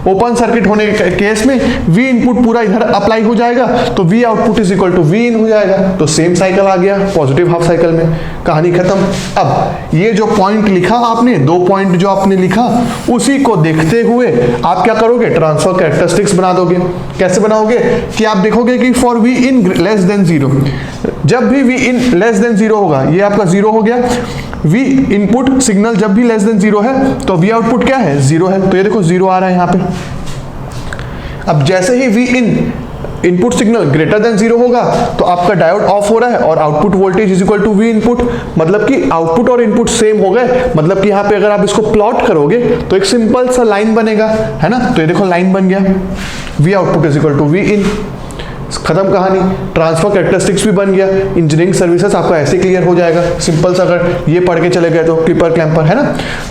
[SPEAKER 2] ओपन सर्किट होने के केस में वी इनपुट पूरा इधर अप्लाई हो जाएगा, तो V output is equal to V in हो जाएगा। तो सेम साइकिल आ गया पॉजिटिव हाफ साइकिल में, कहानी खत्म। अब ये जो पॉइंट लिखा आपने, 2 पॉइंट जो आपने लिखा, उसी को देखते हुए आप क्या करोगे, ट्रांसफर कैरेक्टरिस्टिक्स बना दोगे। कैसे बनाओगे कि आप देखोगे कि for V in less than 0, जब भी वी इन लेस देन 0 होगा, ये आपका 0 हो गया। वी इनपुट सिग्नल जब भी लेस देन 0 है तो वी आउटपुट क्या है, 0 है। तो ये देखो 0 आ रहा है यहाँ पे। अब जैसे ही V in input signal greater than 0 होगा तो आपका डायोड ऑफ हो रहा है और output voltage is equal to V input, मतलब कि आउटपुट और इनपुट सेम हो गए। मतलब कि यहाँ पे अगर आप इसको प्लॉट करोगे तो एक सिंपल सा लाइन बनेगा, है ना। तो ये देखो लाइन बन गया, V output is equal to V in, खत्म कहानी। ट्रांसफर कैरेक्टरिस्टिक्स भी बन गया। इंजीनियरिंग सर्विसेज आपका ऐसे क्लियर हो जाएगा सिंपल सा, अगर ये पढ़ के चले गए तो क्लिपर क्लैंपर, है ना।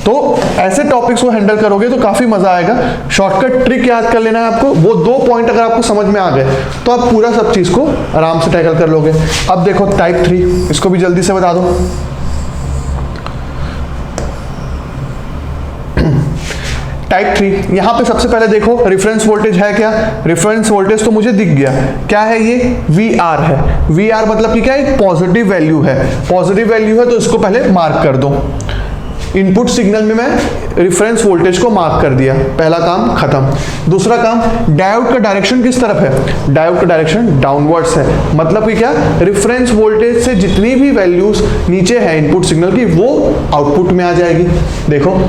[SPEAKER 2] तो ऐसे टॉपिक्स को हैंडल करोगे तो काफी मजा आएगा। शॉर्टकट ट्रिक याद कर लेना है आपको, वो 2 पॉइंट अगर आपको समझ में आ गए तो आप पूरा सब चीज को आराम से टैकल कर लोगे। अब देखो टाइप 3, इसको भी जल्दी से बता दो। टाइप 3, यहां पे सबसे पहले देखो रेफरेंस वोल्टेज है क्या। रेफरेंस वोल्टेज तो मुझे दिख गया, क्या है ये, VR है। VR मतलब कि क्या है, एक पॉजिटिव वैल्यू है। पॉजिटिव वैल्यू है तो इसको पहले मार्क कर दो। इनपुट सिग्नल में मैं रेफरेंस वोल्टेज को मार्क कर दिया, पहला काम खत्म। दूसरा काम, डायोड का डायरेक्शन किस तरफ है, डायोड का डायरेक्शन डाउनवर्ड्स है। मतलब कि क्या, रेफरेंस वोल्टेज से जितनी भी वैल्यूज नीचे है इनपुट सिग्नल की वो आउटपुट में आ जाएगी। देखो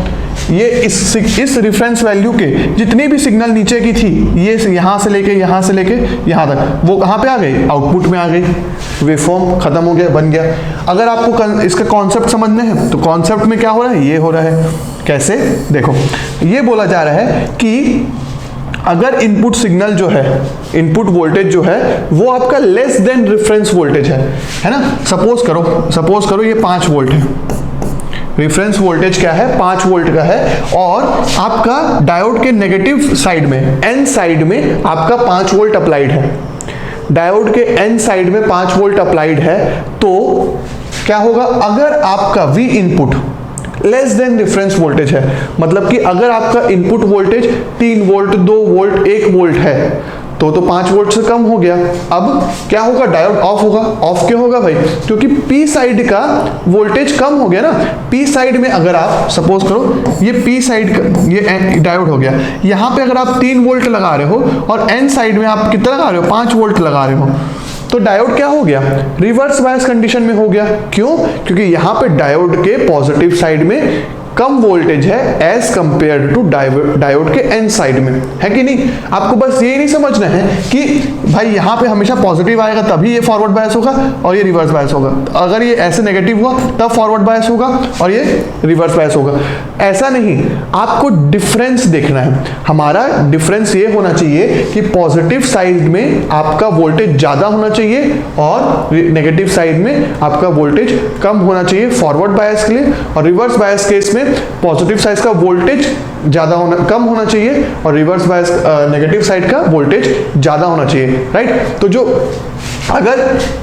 [SPEAKER 2] ये इस रेफरेंस वैल्यू के जितनी भी सिग्नल नीचे की थी, ये यहां से लेके यहां तक, वो कहां पे आ गई, आउटपुट में आ गई। वेवफॉर्म खत्म हो गया, बन गया। अगर आपको इसका कॉन्सेप्ट समझने हैं तो कॉन्सेप्ट में क्या हो रहा है, ये हो रहा है। कैसे, देखो ये बोला जा रहा है कि अगर इनपुट सिग्नल जो है, इनपुट वोल्टेज जो है वो आपका लेस देन रेफरेंस वोल्टेज है ना। सपोज करो ये 5 वोल्ट है, रेफरेंस वोल्टेज क्या है, 5 वोल्ट का है, और आपका डायोड के नेगेटिव साइड में, एन साइड में आपका 5 वोल्ट अप्लाइड है। डायोड के एन साइड में 5 वोल्ट अप्लाइड है, तो क्या होगा, अगर आपका V input less then reference voltage है, मतलब कि अगर आपका input voltage 3 volt, 2 volt, 1 volt है तो 5 वोल्ट से कम हो गया। अब क्या होगा, डायोड ऑफ होगा। ऑफ क्यों होगा भाई, क्योंकि पी साइड का वोल्टेज कम हो गया ना। पी साइड में अगर आप सपोज करो ये पी साइड का ये डायोड हो गया, यहां पे अगर आप 3 वोल्ट लगा रहे हो और एन साइड में आप कितना लगा रहे हो, 5 वोल्ट लगा रहे हो, तो डायोड क्या हो गया, रिवर्स बायस कंडीशन में हो गया। क्यों, क्योंकि यहां पे डायोड के पॉजिटिव साइड में कम वोल्टेज है एज कंपेयर टू डायोड के एन साइड में, है कि नहीं। आपको बस ये नहीं समझना है कि भाई यहाँ पे हमेशा पॉजिटिव आएगा तभी ये फॉरवर्ड बायस होगा और ये रिवर्स बायस होगा, अगर ये ऐसे नेगेटिव हुआ तब फॉरवर्ड बायस होगा और ये रिवर्स बायस होगा, ऐसा नहीं। आपको डिफरेंस देखना है। हमारा डिफरेंस ये होना चाहिए कि पॉजिटिव साइड में आपका वोल्टेज ज्यादा होना चाहिए और नेगेटिव साइड में आपका वोल्टेज कम होना चाहिए फॉरवर्ड बायस के लिए, और रिवर्स बायस केस में पॉजिटिव साइड का वोल्टेज कम होना चाहिए और रिवर्स बायस नेगेटिव साइड का वोल्टेज ज्यादा होना चाहिए, राइट। तो जो अगर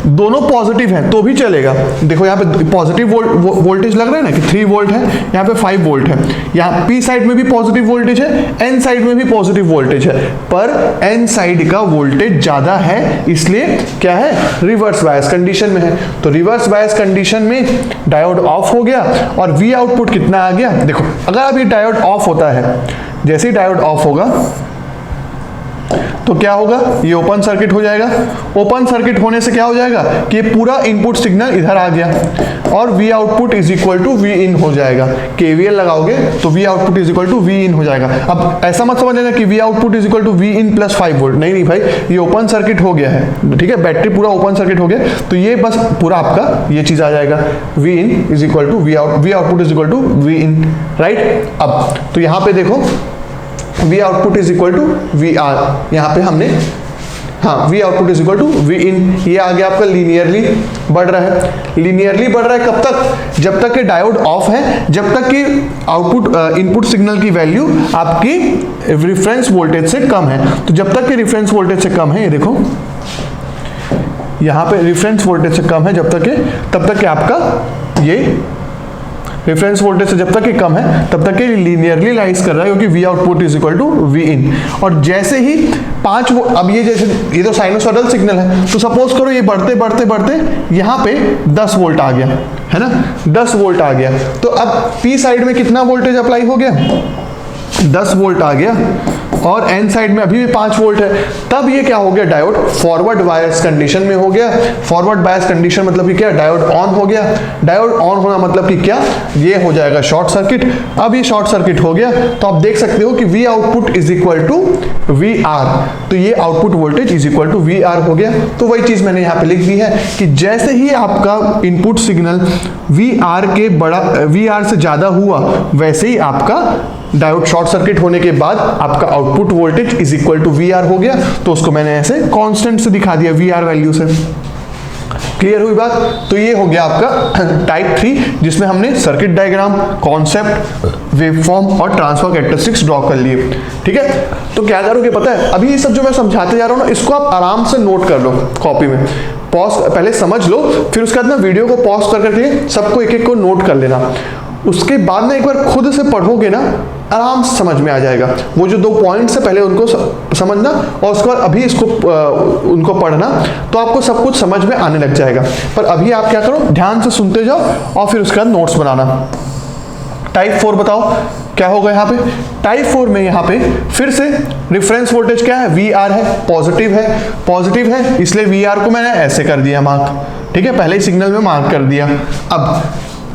[SPEAKER 2] दोनों पॉजिटिव हैं तो भी चलेगा। देखो यहाँ पे पॉजिटिव वोल्टेज लग रहा है ना कि 3 वोल्ट है, यहाँ पे 5 वोल्ट है, यहाँ पी साइड में भी पॉजिटिव वोल्टेज है, एन साइड में भी पॉजिटिव वोल्टेज है, पर एन साइड का वोल्टेज ज्यादा है, इसलिए क्या है, रिवर्स बायस कंडीशन में है। तो रिवर्स बायस कंडीशन में डायोड ऑफ हो गया और वी आउटपुट कितना आ गया। देखो अगर अब ये डायोड ऑफ होता है, जैसे ही डायोड ऑफ होगा तो क्या होगा, ये ओपन सर्किट हो जाएगा। ओपन सर्किट होने से क्या हो जाएगा कि ये पूरा इनपुट सिग्नल इधर आ गया और V output is equal to V in हो जाएगा। केवीएल लगाओगे तो V output is equal to V in हो जाएगा। अब ऐसा मत समझ लेना कि V output is equal to V in plus 5 volt, नहीं भाई, ये ओपन सर्किट हो गया है, ठीक है, बैटरी पूरा ओपन सर्किट हो गया, तो ये बस पूरा आपका ये चीज आ जाएगा, V in is equal to V output is equal to V in, right. अब तो यहां पे देखो V output is equal to V R, यहाँ पे हमने हाँ V output is equal to V in, ये आ गया आपका लीनियरली बढ़ रहा है। लीनियरली बढ़ रहा है कब तक, जब तक कि डायोड ऑफ है, जब तक कि आउटपुट इनपुट सिग्नल की वैल्यू आपकी रेफरेंस वोल्टेज से कम है। तो जब तक कि रेफरेंस वोल्टेज से कम है, ये देखो यहाँ पे रेफरेंस वोल्टेज से कम है जब तक के, तब तक कि आपका ये रेफरेंस वोल्टेज से जब तक ये कम है तब तक ये लीनियरली लाइज कर रहा है, क्योंकि V output is equal to V in. और जैसे ही 5 वोल्ट, अब ये जैसे ये तो साइनोसॉइडल सिग्नल है, तो सपोज करो ये बढ़ते बढ़ते बढ़ते यहाँ पे 10 वोल्ट आ गया, है ना, 10 वोल्ट आ गया, तो अब पी साइड में कितना वोल्टेज अप्लाई हो गया, 10 वोल्ट आ गया, और एन साइड में अभी भी 5 वोल्ट है। तब ये क्या हो गया, डायोड फॉरवर्ड बायस कंडीशन में हो गया। फॉरवर्ड बायस कंडीशन मतलब कि क्या, डायोड ऑन हो गया। डायोड ऑन होना मतलब कि क्या, ये हो जाएगा शॉर्ट सर्किट। अब ये शॉर्ट सर्किट हो गया, तो आप देख सकते हो कि V output is equal to V R, तो ये output voltage is equal to V R हो गया। तो वही चीज मैंने यहाँ पे लिख दी है कि जैसे ही आपका इनपुट सिग्नल वी आर के बड़ा, वी आर से ज्यादा हुआ, वैसे ही आपका डायोड शॉर्ट सर्किट होने के बाद आपका output voltage is equal to V R हो गया। तो उसको मैंने ऐसे कांस्टेंट से दिखा दिया, वी आर वैल्यू से। क्लियर हुई बात? तो ये हो गया आपका टाइप 3, जिसमें हमने सर्किट डायग्राम, कॉन्सेप्ट, वेवफॉर्म और ट्रांसफर कैरेक्टरिस्टिक्स ड्रॉ कर लिए। ठीक है, तो क्या करोगे पता है, अभी ये सब जो मैं समझाते जा रहा हूँ ना, इसको आप आराम से नोट कर लो कॉपी में, पॉज पहले समझ लो, फिर उसके बाद ना वीडियो को पॉज कर करके सबको एक एक को नोट कर लेना। उसके बाद में एक बार खुद से पढ़ोगे ना, आराम से समझ में आ जाएगा। वो जो 2 पॉइंट्स है पहले उनको समझना, और उसके बाद अभी इसको उनको पढ़ना, तो आपको सब कुछ समझ में आने लग जाएगा। पर अभी आप क्या करो, ध्यान से सुनते जाओ और फिर उसके बाद नोट्स बनाना। टाइप 4 बताओ क्या होगा यहाँ पे। टाइप 4 में यहाँ पे फिर से रेफरेंस वोल्टेज क्या है, वी आर है, पॉजिटिव है, पॉजिटिव है, इसलिए वी आर को मैंने ऐसे कर दिया मार्क। ठीक है, पहले ही सिग्नल में मार्क कर दिया। अब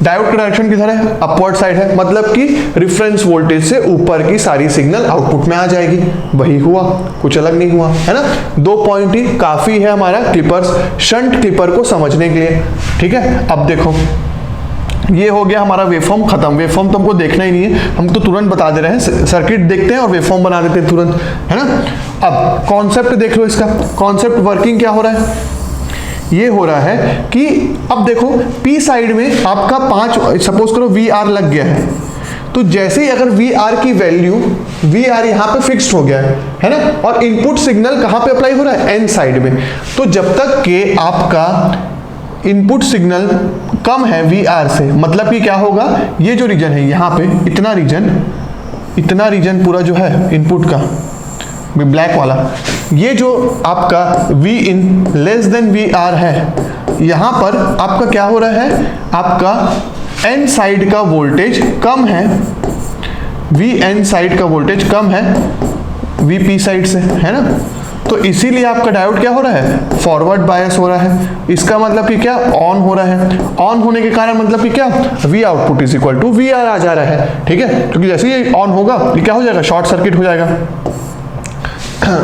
[SPEAKER 2] डायोड का डायरेक्शन किधर है, अपवर्ड साइड है, मतलब कि रेफरेंस वोल्टेज से ऊपर की सारी सिग्नल आउटपुट में आ जाएगी। वही हुआ, कुछ अलग नहीं हुआ, है ना। 2 पॉइंट ही काफी है हमारा क्लिपर्स, शंट क्लिपर को समझने के लिए। ठीक है, अब देखो ये हो गया हमारा वेवफॉर्म खत्म। वेवफॉर्म तो हमको देखना ही नहीं है, हम तो तुरंत बता दे रहे हैं, सर्किट देखते हैं और वेवफॉर्म बना देते हैं तुरंत, है ना। अब कॉन्सेप्ट देख लो इसका, कॉन्सेप्ट वर्किंग क्या हो रहा है, ये हो रहा है कि अब देखो पी साइड में आपका 5, सपोज करो वी आर लग गया है, तो जैसे ही अगर वी आर की वैल्यू, वी आर यहाँ पे फिक्स्ड हो गया है ना, और इनपुट सिग्नल कहाँ पे अप्लाई हो रहा है, एन साइड में, तो जब तक के आपका इनपुट सिग्नल कम है वी आर से, मतलब कि क्या होगा, ये जो रीजन है यहाँ पे, इतना रीजन पूरा जो है इनपुट का ब्लैक वाला, ये जो आपका V in less than V R है, यहां पर आपका क्या हो रहा है, आपका N साइड का वोल्टेज कम है, V N साइड का वोल्टेज कम है V P साइड से, है ना। तो इसीलिए आपका डायोड क्या हो रहा है, फॉरवर्ड बायस हो रहा है। इसका मतलब कि क्या, ऑन हो रहा है। ऑन होने के कारण मतलब कि क्या, V output is equal to V R आ जा रहा है। ठीक है, क्योंकि जैसे ही ऑन होगा ये क्या हो जाएगा, शॉर्ट सर्किट हो जाएगा।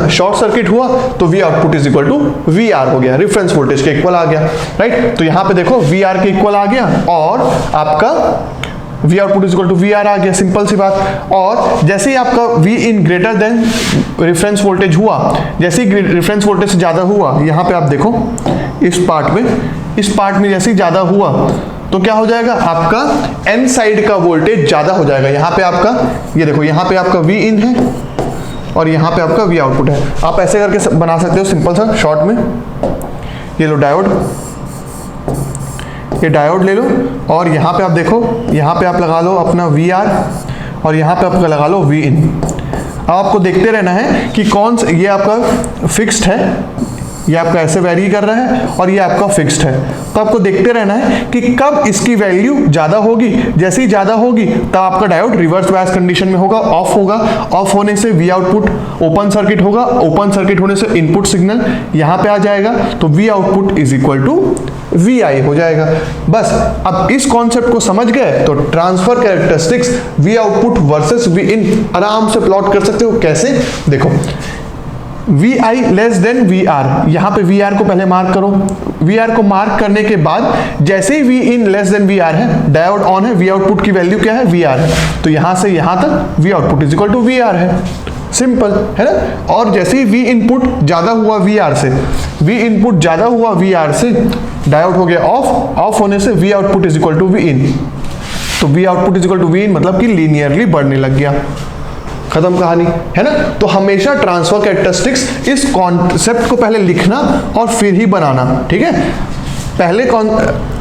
[SPEAKER 2] शॉर्ट सर्किट हुआ तो V output is equal to V R हो गया, रेफरेंस वोल्टेज के इक्वल आ गया, राइट। तो यहां पे देखो वी आर के इक्वल आ गया, और आपका V output is equal to V R आ गया, सिंपल सी बात। और जैसे ही आपका V in greater than reference voltage हुआ, जैसे ही रेफरेंस वोल्टेज से ज्यादा हुआ, यहां पे आप देखो इस पार्ट में जैसे ही ज्यादा हुआ तो क्या हो जाएगा, आपका एन साइड का वोल्टेज ज्यादा हो जाएगा। यहाँ पे आपका, ये देखो यहाँ पे आपका वी इन है और यहाँ पे आपका वी आउटपुट है। आप ऐसे करके बना सकते हो सिंपल सा शॉर्ट में। ये लो डायोड, ये डायोड ले लो, और यहाँ पे आप देखो, यहाँ पे आप लगा लो अपना वी आर, और यहाँ पे आपका लगा लो वी इन। अब आपको देखते रहना है कि कौन सा, ये आपका फिक्स्ड है, ये आपका ऐसे वैरी कर रहा है, और ये आपका फिक्स्ड है। तो आपको देखते रहना है कि कब इसकी वैल्यू ज्यादा होगी। जैसे ही ज्यादा होगी तब आपका डायोड रिवर्स बायस कंडीशन में होगा, ऑफ होगा। ऑफ होने से वी आउटपुट ओपन सर्किट होगा, ओपन सर्किट होने से इनपुट सिग्नल यहाँ पे आ जाएगा, तो V output is equal to V I हो जाएगा। बस अब इस कॉन्सेप्ट को समझ गए तो transfer characteristics V output versus V in आराम से प्लॉट कर सकते हो। कैसे, देखो V I less than V R, यहां पे वी आर को पहले मार्क करो। वी आर को मार्क करने के बाद जैसे ही V in less than V R है, डायोड ऑन है, वी आउटपुट की वैल्यू क्या है, वी आर है, तो यहां से यहां तक V output is equal to V R है, सिंपल है ना। और जैसे ही वी इनपुट ज्यादा हुआ वी आर से, वी इनपुट ज्यादा हुआ वी आर से, डायोड हो गया ऑफ, ऑफ होने से V output is equal to V in, तो V output is equal to V in मतलब कि लीनियरली बढ़ने लग गया, खत्म कहानी, है ना। तो हमेशा ट्रांसफर कैरेक्टरिस्टिक्स इस कॉन्सेप्ट को पहले लिखना और फिर ही बनाना, ठीक है। पहले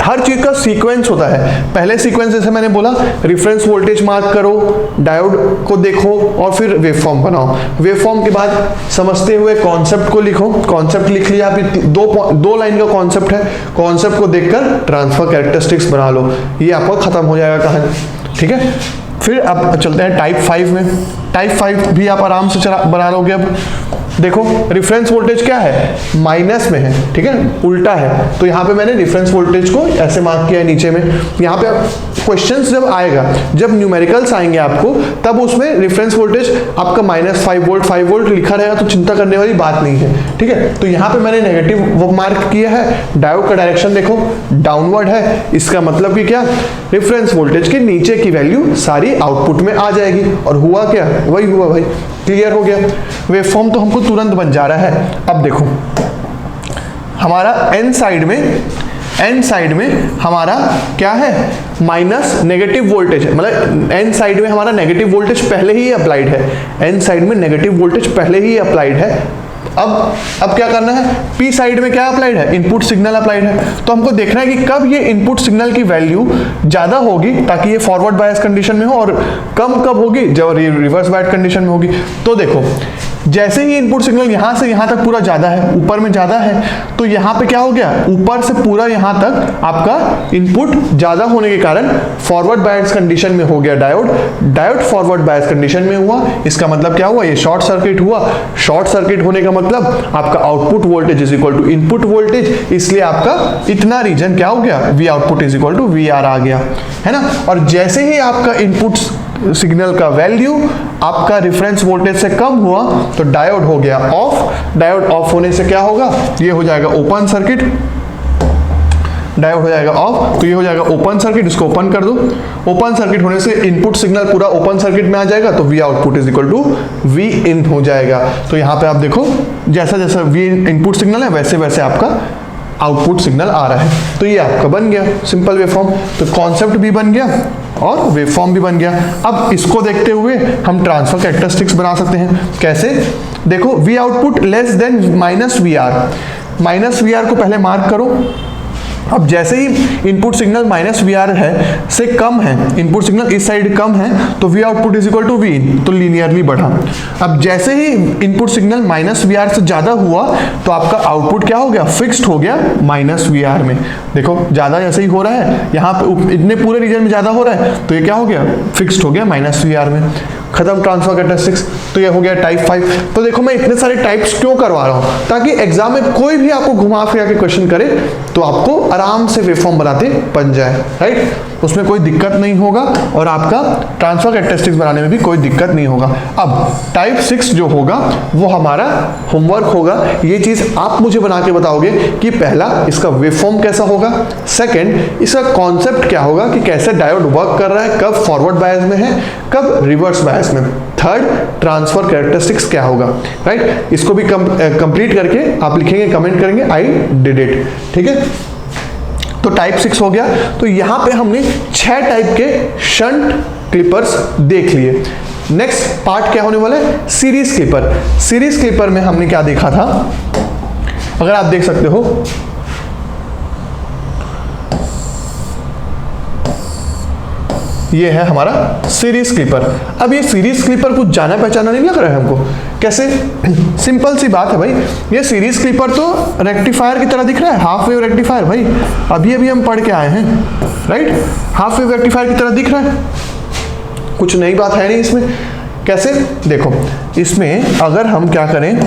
[SPEAKER 2] हर चीज का सीक्वेंस होता है। पहले सीक्वेंस जैसे मैंने बोला, रेफरेंस वोल्टेज मार्क करो, डायोड को देखो और फिर वेवफॉर्म बनाओ। वेवफॉर्म के बाद समझते हुए कॉन्सेप्ट को लिखो। कॉन्सेप्ट लिख लिया, अभी दो लाइन का कॉन्सेप्ट है, कॉन्सेप्ट को देखकर ट्रांसफर कैरेक्टरिस्टिक्स बना लो, ये आपका खत्म हो जाएगा कहानी। ठीक है, फिर अब चलते हैं टाइप 5 में। टाइप 5 भी आप आराम से बना लोगे। अब देखो रेफरेंस वोल्टेज क्या है, माइनस में है, ठीक है, उल्टा है, तो यहाँ पे मैंने रेफरेंस वोल्टेज को ऐसे मार्क किया है नीचे में। यहाँ पे क्वेश्चंस जब आएगा, जब न्यूमेरिकल्स आएंगे आपको, तब उसमें रेफरेंस वोल्टेज आपका -5 वोल्ट लिखा रहेगा, तो चिंता करने वाली बात नहीं है। ठीक है, तो यहाँ पे मैंने नेगेटिव वो मार्क किया है। डायोड का डायरेक्शन देखो डाउनवर्ड है, इसका मतलब कि क्या, रेफरेंस वोल्टेज के नीचे की वैल्यू सारी आउटपुट में आ जाएगी। और हुआ क्या, वही हुआ भाई, क्लियर हो गया। वेवफॉर्म तो हमको तुरंत बन जा रहा है। अब देखो हमारा एन साइड में हमारा क्या है, माइनस नेगेटिव वोल्टेज है, मतलब एन साइड में हमारा नेगेटिव वोल्टेज पहले ही अप्लाइड है। एन साइड में नेगेटिव वोल्टेज पहले ही अप्लाइड है। अब क्या करना है, पी साइड में क्या अप्लाइड है, इनपुट सिग्नल अप्लाइड है। तो हमको देखना है कि कब ये इनपुट सिग्नल की वैल्यू ज्यादा होगी ताकि ये फॉरवर्ड बायस कंडीशन में हो, और कम कब होगी, जब रिवर्स बायस कंडीशन में होगी। तो देखो जैसे ही इनपुट सिग्नल यहां से यहां तक पूरा ज्यादा है, ऊपर में ज्यादा है, तो यहां पे क्या हो गया, ऊपर से पूरा यहां तक आपका इनपुट ज्यादा होने के कारण फॉरवर्ड बायस कंडीशन में हो गया डायोड फॉरवर्ड बायस कंडीशन में हुआ। इसका मतलब क्या हुआ, ये शॉर्ट सर्किट हुआ। शॉर्ट सर्किट होने का मतलब आपका output voltage is equal to input voltage, इसलिए आपका इतना रीजन क्या हो गया, V output is equal to V R आ गया, है ना। और जैसे ही आपका इनपुट सिग्नल का वैल्यू आपका रेफरेंस वोल्टेज से कम हुआ, तो डायोड हो गया ऑफ। डायोड ऑफ होने से क्या होगा, ये हो जाएगा ओपन सर्किट, डायोड हो जाएगा ऑफ, तो ये हो जाएगा ओपन सर्किट। इसको ओपन कर दो। ओपन सर्किट होने से इनपुट सिग्नल पूरा ओपन सर्किट में आ जाएगा, तो V output is equal to V in हो जाएगा। तो यहाँ पे आप देखो जैसा जैसा वी इनपुट सिग्नल है, वैसे वैसे आपका आउटपुट सिग्नल आ रहा है। तो ये आपका बन गया सिंपल वेवफॉर्म। तो कॉन्सेप्ट भी बन गया और वेवफॉर्म भी बन गया। अब इसको देखते हुए हम ट्रांसफर कैरेक्टरिस्टिक्स बना सकते हैं। कैसे, देखो V output less than minus V R को पहले मार्क करो। अब जैसे ही input signal minus V R है से कम है, इनपुट सिग्नल इस साइड कम है, तो V output is equal to V in, तो लीनियरली बढ़ा। अब जैसे ही input signal minus V R से ज्यादा हुआ, तो आपका आउटपुट क्या हो गया, फिक्स्ड हो गया माइनस वी आर में। देखो ज्यादा जैसे ही हो रहा है, यहाँ पे इतने पूरे रीजन में ज्यादा हो रहा है, तो ये क्या हो गया, फिक्स्ड हो गया माइनस वी आर में। खत्म ट्रांसफर कैरेक्टरिस्टिक्स। तो ये हो गया टाइप 5। तो देखो मैं इतने सारे टाइप्स क्यों करवा रहा हूं, ताकि एग्जाम में कोई भी आपको घुमा फिरा के क्वेश्चन करे तो आपको आराम से वेवफॉर्म बनाते बन जाए, राइट। उसमें कोई दिक्कत नहीं होगा और आपका ट्रांसफर कैरेक्टरिस्टिक्स बनाने में भी कोई दिक्कत नहीं होगा। अब टाइप 6 जो होगा वो हमारा होमवर्क होगा। ये चीज आप मुझे बना के बताओगे कि पहला इसका वेवफॉर्म कैसा होगा, सेकंड इसका कॉन्सेप्ट क्या होगा कि कैसे डायोड वर्क कर रहा है, कब फॉरवर्ड बायस में है, कब रिवर्स बायस में, थर्ड ट्रांसफर कैरेक्टरिस्टिक्स क्या होगा, राइट। इसको भी कंप्लीट करके आप लिखेंगे, कमेंट करेंगे आई डिड इट, ठीक है। तो टाइप 6 हो गया। तो यहां पे हमने 6 टाइप के शंट क्लिपर्स देख लिए। नेक्स्ट पार्ट क्या होने वाला है, सीरीज क्लिपर। सीरीज क्लिपर में हमने क्या देखा था, अगर आप देख सकते हो, ये है हमारा सीरीज क्लिपर। अब ये सीरीज क्लिपर कुछ जाना पहचाना नहीं लग रहा है हमको, कैसे, सिंपल सी बात है भाई, ये सीरीज क्लिपर तो रेक्टिफायर की तरह दिख रहा है, हाफ वेव रेक्टिफायर। भाई अभी हम पढ़ के आए हैं, राइट, हाफ वेव रेक्टिफायर की तरह दिख रहा है, कुछ नई बात है नहीं इसमें। कैसे, देखो इसमें अगर हम क्या करें,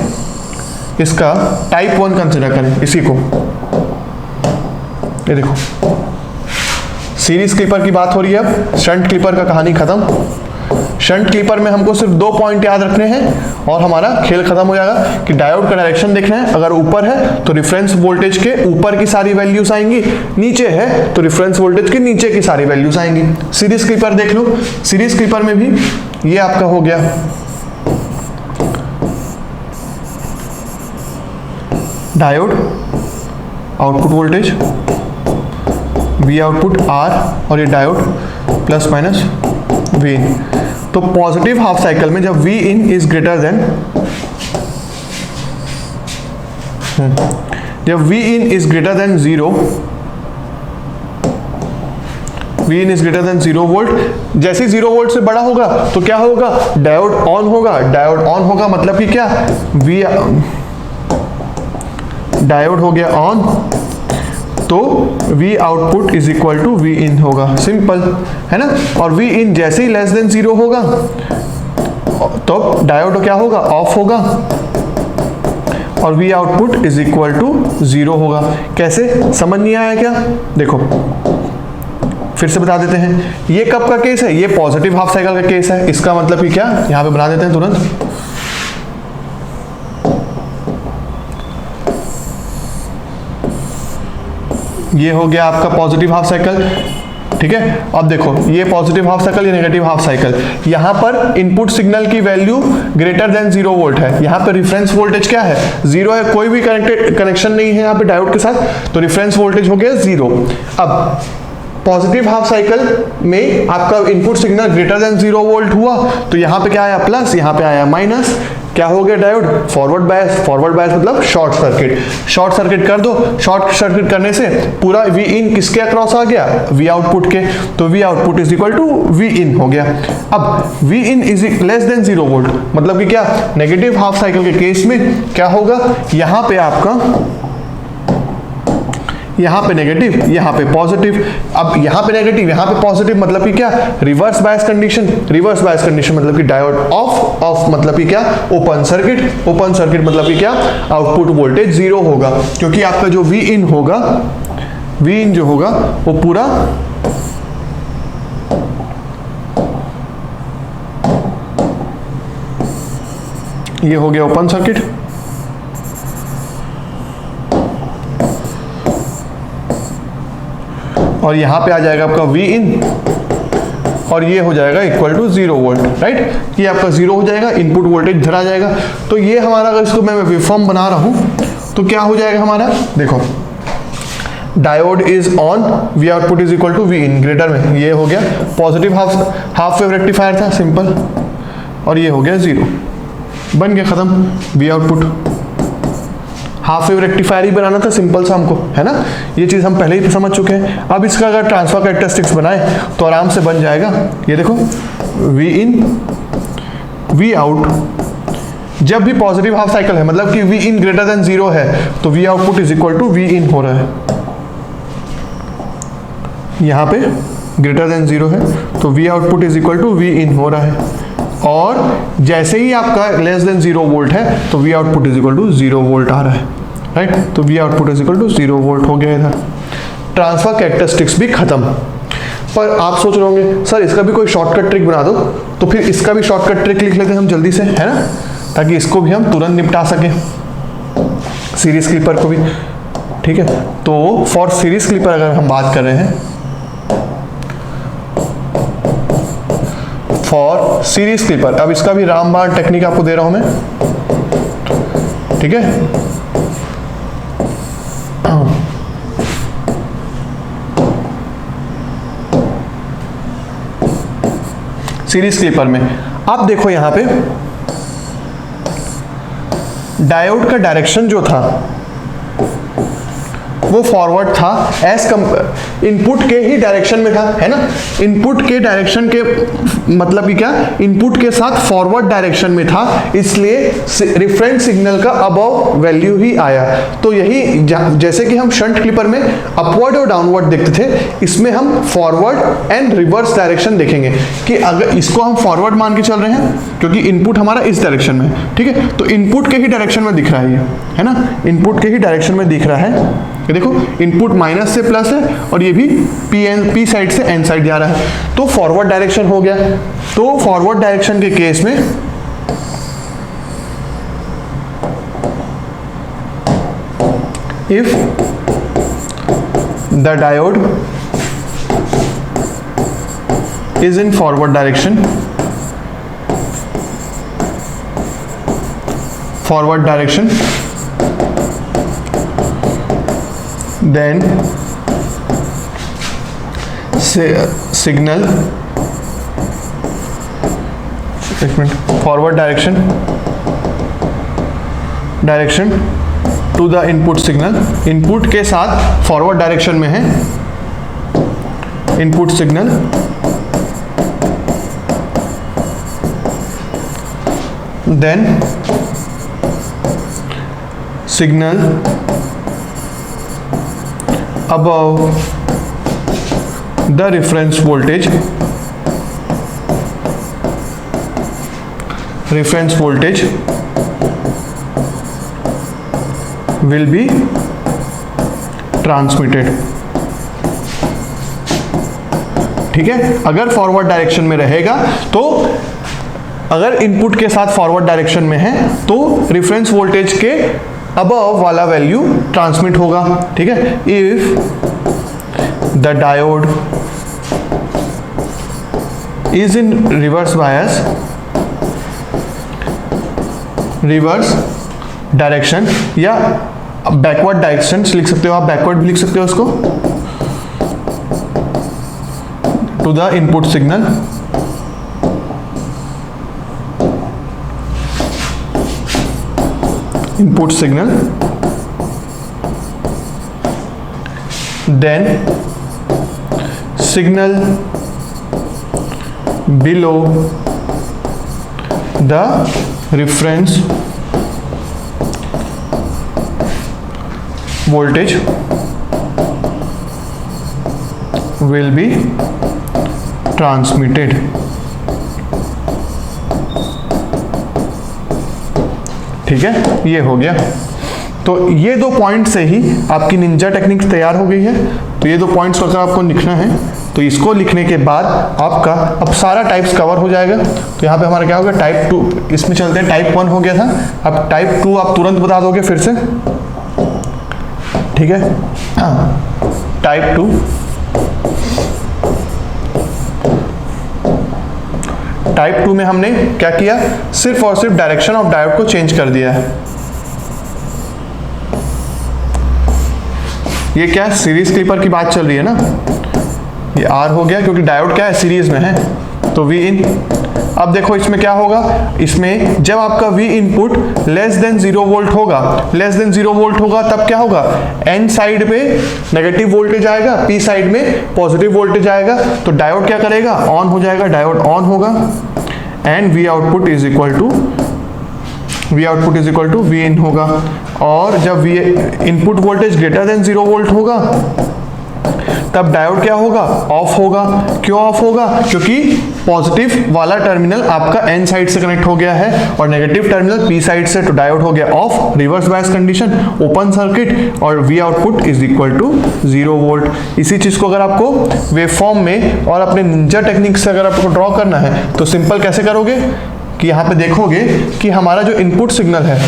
[SPEAKER 2] इसका टाइप 1 कंसिडर करें, इसी को, ये देखो सीरीज क्लिपर की बात हो रही है। अब शंट क्लिपर का कहानी खत्म। शंट क्लिपर में हमको सिर्फ 2 पॉइंट याद रखने हैं और हमारा खेल खत्म हो जाएगा कि डायोड का डायरेक्शन देखना है। अगर ऊपर है तो रेफरेंस वोल्टेज के ऊपर की सारी वैल्यूज आएंगी, नीचे है तो रेफरेंस वोल्टेज के नीचे की सारी वैल्यूज आएंगी। सीरीज क्लिपर देख लो, सीरीज क्लिपर में भी ये आपका हो गया diode, output voltage V output R, और ये diode plus minus V in. तो पॉजिटिव हाफ साइकिल में जब V in is greater than, जब V in is greater than 0, V in is greater than 0 volt. जैसे ही 0 वोल्ट से बड़ा होगा तो क्या होगा, डायोड ऑन होगा। डायोड ऑन होगा मतलब कि क्या, वी डायोड हो गया ऑन, तो V output is equal to V in होगा, सिंपल है ना। और V इन जैसे ही लेस देन 0 होगा तो डायोड क्या होगा, ऑफ होगा, और V output is equal to 0 होगा। कैसे, समझ नहीं आया क्या? देखो फिर से बता देते हैं, ये कब का केस है, ये पॉजिटिव हाफ साइकिल का केस है। इसका मतलब कि क्या, यहां पे बना देते हैं तुरंत। ये हो गया आपका पॉजिटिव हाफ साइकिल, ठीक है। अब देखो ये पॉजिटिव हाफ साइकिल, ये नेगेटिव हाफ साइकिल। यहां पर इनपुट सिग्नल की वैल्यू ग्रेटर देन 0 वोल्ट है। यहां पर रिफरेंस वोल्टेज क्या है, 0 है, कोई भी कनेक्शन नहीं है यहां पे डायोड के साथ, तो रिफरेंस वोल्टेज हो गया 0। अब पॉजिटिव हाफ साइकिल में आपका input signal greater than 0 volt हुआ, तो यहां पे क्या आया, प्लस, यहां पे आया माइनस। क्या हो गया diode, forward bias. Forward bias मतलब शॉर्ट सर्किट। शॉर्ट सर्किट कर दो, शॉर्ट सर्किट करने से पूरा वी इन किसके अक्रॉस आ गया, वी आउटपुट के, तो V output is equal to V in हो गया। अब V in is less than 0 volt मतलब कि क्या, नेगेटिव हाफ साइकिल के केस में क्या होगा, यहां पे आपका, यहां पे नेगेटिव, यहां पे पॉजिटिव। अब यहां पे नेगेटिव, यहां पे पॉजिटिव मतलब कि क्या, reverse bias condition. Reverse bias condition मतलब कि डायोड ऑफ, ऑफ मतलब कि क्या, ओपन सर्किट। ओपन सर्किट मतलब कि क्या, आउटपुट वोल्टेज 0 होगा, क्योंकि आपका जो वी इन होगा, वी इन जो होगा वो पूरा ये हो गया ओपन सर्किट। और यहां पे आ जाएगा आपका V इन, और ये हो जाएगा इक्वल टू 0 वोल्ट, राइट। ये आपका 0 हो जाएगा, इनपुट वोल्टेज इधर आ जाएगा। तो ये हमारा, अगर इसको मैं वेवफॉर्म बना रहा हूं तो क्या हो जाएगा हमारा, देखो diode is on, V output is equal to V in, greater में ये हो गया पॉजिटिव हाफ वेव रेक्टिफायर था, सिंपल, और ये हो गया 0, बन गया खत्म। V output half wave rectifier ही बनाना था, सिंपल सा हमको, है ना। ये चीज हम पहले ही समझ चुके हैं। अब इसका अगर ट्रांसफर कैरेक्टरिस्टिक्स बनाए तो आराम से बन जाएगा। ये देखो V इन, V आउट, जब भी पॉजिटिव हाफ साइकिल है मतलब कि V इन ग्रेटर देन 0 है तो V output is equal to V in हो रहा है। यहां पे ग्रेटर देन 0 है तो V output is equal to V in हो रहा है, और जैसे ही आपका लेस देन 0 वोल्ट है तो V output is equal to 0 volt आ रहा है, राइट। तो V output is equal to 0 volt हो गया इधर। ट्रांसफर कैरेक्टरिस्टिक्स भी खत्म। पर आप सोच रहे होंगे सर इसका भी कोई शॉर्टकट ट्रिक बना दो, तो फिर इसका भी शॉर्टकट ट्रिक लिख लेते हैं हम जल्दी से, है ना, ताकि इसको भी हम तुरंत निपटा सकें, सीरीज क्लिपर को भी, ठीक है। तो फॉर सीरीज क्लिपर अगर हम बात कर रहे हैं, फॉर सीरीज क्लिपर, अब इसका भी रामबाण टेक्निक आपको दे रहा हूं मैं, ठीक है। सीरीज क्लिपर में आप देखो यहां पे डायोड का डायरेक्शन जो था वो फॉरवर्ड था, इनपुट के ही डायरेक्शन में था, है ना। इनपुट के डायरेक्शन के मतलब कि क्या, इनपुट के साथ फॉरवर्ड डायरेक्शन में था, इसलिए रिफरेंस सिग्नल का अबव वैल्यू ही आया। तो यही जैसे कि हम शंट क्लिपर में अपवर्ड और डाउनवर्ड देखते थे, इसमें हम फॉरवर्ड एंड रिवर्स डायरेक्शन देखेंगे कि अगर इसको हम फॉरवर्ड मान के चल रहे हैं क्योंकि इनपुट हमारा इस डायरेक्शन में, ठीक है, तो इनपुट के ही डायरेक्शन में दिख रहा है ये, है ना, इनपुट के ही डायरेक्शन में दिख रहा है। ये देखो इनपुट माइनस से प्लस है और ये भी पी साइड से एन साइड जा रहा है, तो फॉरवर्ड डायरेक्शन हो गया। तो फॉरवर्ड डायरेक्शन के केस में if the diode is in forward direction, then signal, एक minute, forward direction to the input signal, input के साथ फॉरवर्ड डायरेक्शन में है, input signal then signal above the reference voltage will be transmitted। ठीक है, अगर forward direction में रहेगा तो अगर इनपुट के साथ फॉरवर्ड डायरेक्शन में है तो रेफरेंस वोल्टेज के अबव वाला वैल्यू ट्रांसमिट होगा। ठीक है, if the diode is in reverse bias, reverse direction या बैकवर्ड डायरेक्शन लिख सकते हो आप, बैकवर्ड भी लिख सकते हो उसको, to the input signal, then signal below the reference voltage will be transmitted। ठीक है, ये हो गया। तो ये दो पॉइंट से ही आपकी निंजा टेक्निक तैयार हो गई है। तो ये दो पॉइंट्स अगर आपको लिखना है तो इसको लिखने के बाद आपका अब सारा टाइप्स कवर हो जाएगा। तो यहाँ पे हमारा क्या हो गया, टाइप 2, इसमें चलते हैं, टाइप 1 हो गया था, अब टाइप 2 आप तुरंत बता दोगे फिर से। ठीक है, हाँ, टाइप 2 में हमने क्या किया, सिर्फ और सिर्फ डायरेक्शन ऑफ डायोड को चेंज कर दिया है। ये क्या है, सीरीज क्लिपर की बात चल रही है ना, ये आर हो गया क्योंकि डायोड क्या है, सीरीज में है, तो वी इन। अब देखो इसमें क्या होगा, इसमें जब आपका V input less than 0 volt होगा, लेस देन 0 वोल्ट होगा तब क्या होगा, एन साइड पे नेगेटिव वोल्टेज आएगा, पी साइड में पॉजिटिव वोल्टेज आएगा, तो डायोड क्या करेगा, ऑन हो जाएगा, डायोड ऑन होगा, and V output is equal to V in होगा। और जब V input voltage greater than 0 volt होगा तब डायोड क्या होगा, ऑफ होगा। क्यों ऑफ होगा, क्योंकि पॉजिटिव वाला टर्मिनल आपका एन साइड से कनेक्ट हो गया है और नेगेटिव टर्मिनल पी साइड से, तो डायोड हो गया off, reverse bias condition, open circuit, और V output is equal to 0 volt. इसी चीज को अगर आपको वेव फॉर्म में और अपने निंजा टेक्निक से अगर आपको ड्रॉ करना है तो सिंपल कैसे करोगे कि यहाँ पे देखोगे कि हमारा जो इनपुट सिग्नल है,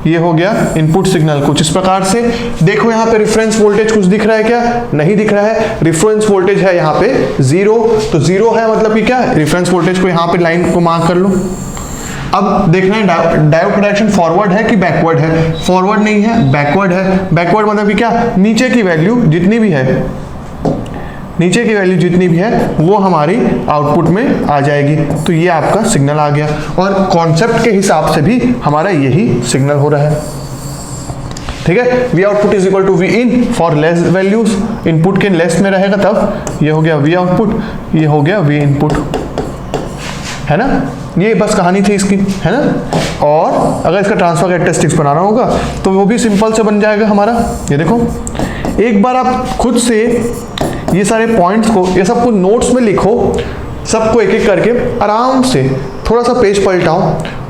[SPEAKER 2] ये हो गया इनपुट सिग्नल कुछ इस प्रकार से। देखो यहाँ पे रेफरेंस वोल्टेज कुछ दिख रहा है क्या, नहीं दिख रहा है, रेफरेंस वोल्टेज है यहाँ पे 0, तो 0 है मतलब कि क्या, रेफरेंस वोल्टेज को यहाँ पे लाइन को मार्क कर लो। अब देखना है डायोड का डायरेक्शन फॉरवर्ड है कि बैकवर्ड है, फॉरवर्ड नहीं है, बैकवर्ड है। बैकवर्ड मतलब कि क्या, नीचे की वैल्यू जितनी भी है, नीचे की वैल्यू जितनी भी है वो हमारी आउटपुट में आ जाएगी। तो ये आपका सिग्नल आ गया, और कॉन्सेप्ट के हिसाब से भी हमारा यही सिग्नल हो रहा है। ठीक है, V output is equal to V in for less values, input के लेस में रहेगा तब ये हो गया वी आउटपुट, ये हो गया वी इनपुट, है ना। ये बस कहानी थी इसकी, है ना। और अगर इसका ट्रांसफर कैरेक्टरिस्टिक्स बनाना होगा तो वो भी सिंपल से बन जाएगा हमारा। ये देखो, एक बार आप खुद से ये सारे पॉइंट्स को, ये सबको नोट्स में लिखो, सबको एक एक करके आराम से थोड़ा सा पेज पलटाओ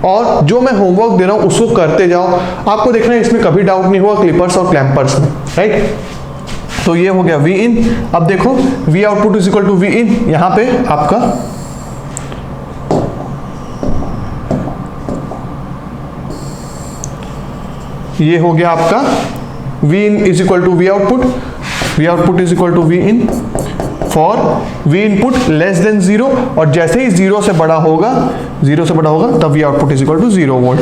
[SPEAKER 2] और जो मैं होमवर्क दे रहा हूँ उसको करते जाओ। आपको देखना है इसमें कभी डाउट नहीं हुआ क्लिपर्स और क्लैंपर्स में, राइट। तो ये हो गया वी इन। अब देखो V output is equal to V in, यहाँ पे आपका ये हो गया आपका V in is equal to V output, V output is equal to V in for V input less than 0, और जैसे ही 0 से बड़ा होगा, 0 से बड़ा होगा तब V output is equal to 0 volt.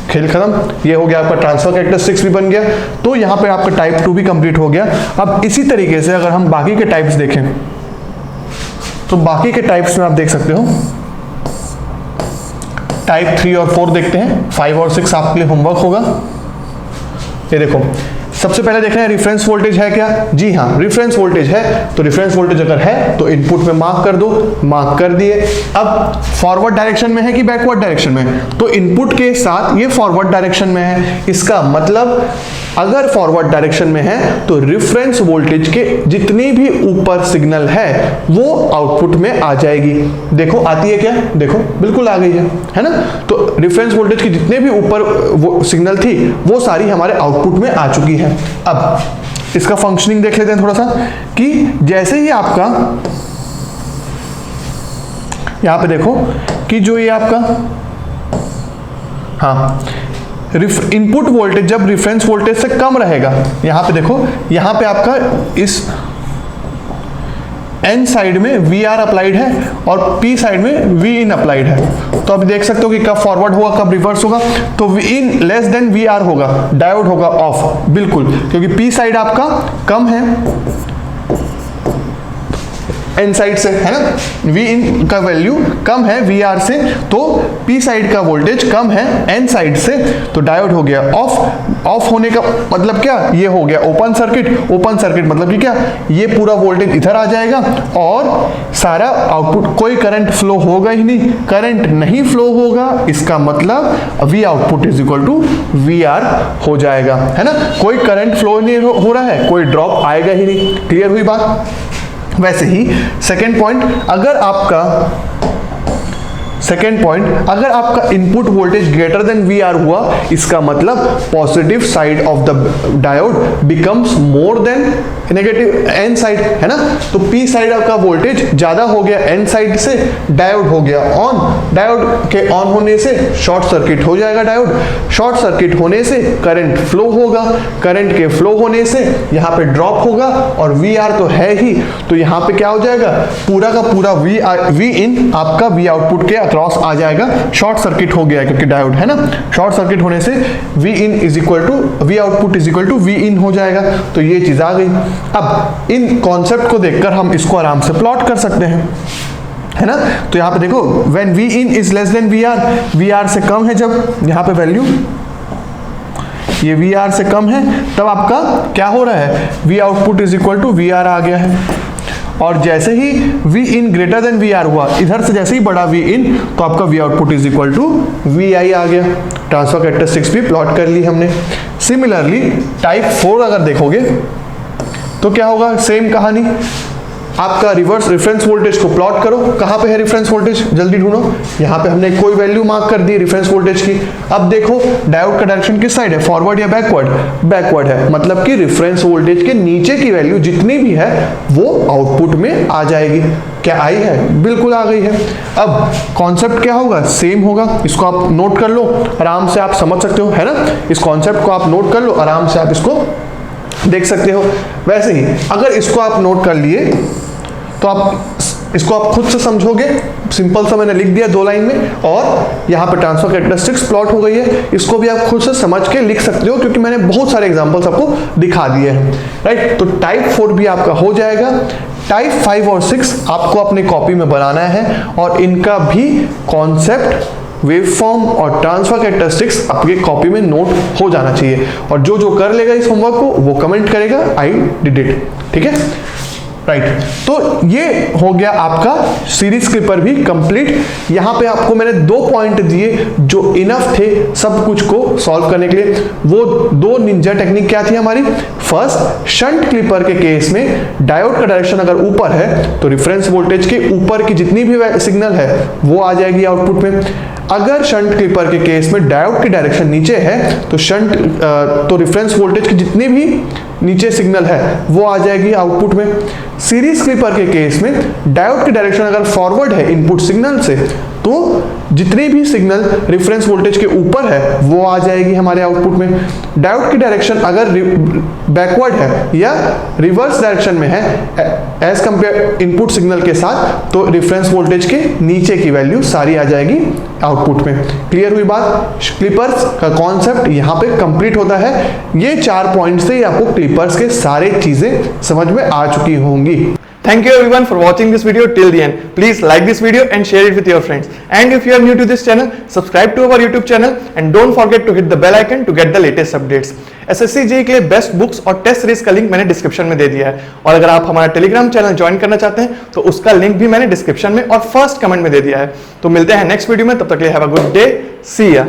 [SPEAKER 2] खेल खत्म। ये हो गया आपका ट्रांसफर कैरेक्टरिस्टिक्स भी बन गया। तो यहाँ पे आपका टाइप 2 भी कंप्लीट हो गया। अब इसी तरीके से अगर हम बाकी के टाइप्स देखें तो बाकी के टाइप्स में आप देख सकते हो, टाइप 3 और 4 देखते हैं, 5 और 6 आपके लिए होमवर्क होगा। ये देखो सबसे पहले देख रहे हैं रेफरेंस वोल्टेज है क्या? जी हाँ, रेफरेंस वोल्टेज है। तो रेफरेंस वोल्टेज अगर है तो इनपुट में मार्क कर दो, मार्क कर दिए। अब फॉरवर्ड डायरेक्शन में है कि बैकवर्ड डायरेक्शन में? तो इनपुट के साथ ये फॉरवर्ड डायरेक्शन में है। इसका मतलब अगर फॉरवर्ड डायरेक्शन में है तो रेफरेंस वोल्टेज के जितनी भी ऊपर सिग्नल है वो आउटपुट में आ जाएगी। देखो आती है क्या? देखो बिल्कुल आ गई है ना? तो रेफरेंस वोल्टेज की जितने भी ऊपर वो सिग्नल थी वो सारी हमारे आउटपुट में आ चुकी है। अब इसका फंक्शनिंग देख लेते हैं थोड़ा सा, कि जैसे ही आपका यहां पे देखो कि जो ये आपका हाँ इनपुट वोल्टेज जब रेफरेंस वोल्टेज से कम रहेगा, यहां पे देखो, यहां पे आपका इस N साइड में VR अप्लाइड है और P साइड में Vin अप्लाइड है। तो अब देख सकते हो कि कब फॉरवर्ड होगा कब रिवर्स होगा। तो Vin लेस देन VR होगा, डायोड होगा ऑफ, बिल्कुल, क्योंकि P साइड आपका कम है N साइड से, है ना? Vin का वैल्यू कम है VR से, तो P साइड का वोल्टेज कम है N साइड से, तो डायोड हो गया ऑफ। ऑफ होने का मतलब क्या? ये हो गया ओपन सर्किट। ओपन सर्किट मतलब कि क्या? ये पूरा वोल्टेज इधर आ जाएगा और सारा आउटपुट, कोई करंट फ्लो होगा ही नहीं। करंट नहीं फ्लो होगा, इसका मतलब V output is equal to VR हो जाएगा, है ना? कोई करंट फ्लो नहीं हो रहा है, कोई ड्रॉप आएगा ही नहीं। क्लियर हुई बात? वैसे ही सेकेंड पॉइंट, अगर आपका input voltage greater than VR हुआ, इसका मतलब positive side of the diode becomes more than negative N side, है ना? तो P साइड आपका वोल्टेज ज्यादा हो गया N साइड से, डायोड हो गया ऑन। डायोड के ऑन होने से शॉर्ट सर्किट हो जाएगा डायोड। शॉर्ट सर्किट होने से करंट फ्लो होगा, करंट के फ्लो होने से यहाँ पे ड्रॉप होगा और VR तो है ही, तो यहाँ पे क्या हो जाएगा? पूरा का पूरा Vin आपका V आउटपुट के अक्रॉस आ जाएगा। शॉर्ट सर्किट हो गया क्योंकि डायोड, है ना? शॉर्ट सर्किट होने से Vin is equal to V output is equal to Vin हो जाएगा। तो ये चीज आ गई। अब इन कॉन्सेप्ट को देखकर हम इसको आराम से प्लॉट कर सकते हैं, है ना? तो यहां पे देखो, when Vin is less then VR से कम है, जब यहां पे वैल्यू ये VR से कम है, तब आपका क्या हो रहा है? V output is equal to VR आ गया है। और जैसे ही Vin ग्रेटर देन VR हुआ, इधर से जैसे ही बड़ा Vin, तो आपका V output is equal to Vi आ गया। ट्रांसफर कैरेक्टरिस्टिक्स भी प्लॉट कर ली हमने। सिमिलरली टाइप 4 अगर देखोगे तो क्या होगा? सेम कहानी। आपका रिवर्स रेफरेंस वोल्टेज को प्लॉट करो। कहां पे है रेफरेंस वोल्टेज? जल्दी ढूंढो। यहां पे हमने कोई वैल्यू मार्क कर दी रेफरेंस वोल्टेज की। अब देखो डायोड का डायरेक्शन किस साइड है? फॉरवर्ड या बैकवर्ड? बैकवर्ड है, मतलब कि रेफरेंस वोल्टेज के नीचे की वैल्यू जितनी भी है वो आउटपुट में आ जाएगी। क्या आई है? बिल्कुल आ गई है। अब कॉन्सेप्ट क्या होगा? सेम होगा। इसको आप नोट कर लो, आराम से आप समझ सकते हो, है ना? इस कॉन्सेप्ट को आप नोट कर लो, आराम से आप इसको देख सकते हो। वैसे ही अगर इसको आप नोट कर लिए तो आप इसको आप खुद से समझोगे। सिंपल सा मैंने लिख दिया 2 लाइन में, और यहाँ पे ट्रांसफर कैरेक्टरिस्टिक्स प्लॉट हो गई है। इसको भी आप खुद से समझ के लिख सकते हो, क्योंकि मैंने बहुत सारे एग्जांपल्स आपको दिखा दिए हैं, राइट? तो टाइप 4 भी आपका हो जाएगा। टाइप 5 और 6 आपको अपनी कॉपी में बनाना है, और इनका भी कॉन्सेप्ट, वेवफॉर्म और ट्रांसफर कैरेक्टरिस्टिक्स आपके कॉपी में नोट हो जाना चाहिए। और जो जो कर लेगा इस होमवर्क को वो कमेंट करेगा आई डिड इट, ठीक है? राइट, तो ये हो गया आपका सीरीज क्लिपर भी कंप्लीट। यहां पे आपको मैंने 2 पॉइंट दिए जो इनफ थे सब कुछ को सॉल्व करने के लिए। वो 2 निंजा टेक्निक क्या थी हमारी? फर्स्ट, शंट क्लिपर के केस में डायोड का डायरेक्शन अगर ऊपर है तो रेफरेंस वोल्टेज के ऊपर की जितनी भी सिग्नल है वो आ जाएगी आउटपुट में। अगर शंट क्लिपर के केस में डायोड की डायरेक्शन नीचे है तो रेफरेंस वोल्टेज की जितनी भी नीचे सिग्नल है वो आ जाएगी आउटपुट में। सीरीज क्लिपर के केस में डायोड की डायरेक्शन अगर फॉरवर्ड है इनपुट सिग्नल से, तो जितनी भी सिग्नल रेफरेंस वोल्टेज के ऊपर है वो आ जाएगी हमारे आउटपुट में। डायोड की डायरेक्शन अगर बैकवर्ड है या रिवर्स डायरेक्शन में है एज कंपेयर इनपुट सिग्नल के साथ, तो रेफरेंस वोल्टेज के नीचे की वैल्यू सारी आ जाएगी आउटपुट में। क्लियर हुई बात? क्लिपर्स का कॉन्सेप्ट यहाँ पे कंप्लीट होता है। ये 4 पॉइंट से आपको क्लिपर्स के सारे चीजें समझ में आ चुकी होंगी।
[SPEAKER 1] Thank you everyone for watching this video till the end. Please like this video and share it with your friends. And if you are new to this channel, subscribe to our YouTube channel and don't forget to hit the bell icon to get the latest updates. SSC JEE के लिए best books और test series का link मैंने description में दे दिया है, और अगर आप हमारा टेलीग्राम चैनल ज्वाइन करना चाहते हैं तो उसका लिंक भी मैंने डिस्क्रिप्शन में और फर्स्ट कमेंट में दे दिया है। तो मिलते हैं नेक्स्ट वीडियो में, तब तक के लिए हैव अ गुड डे, सी या।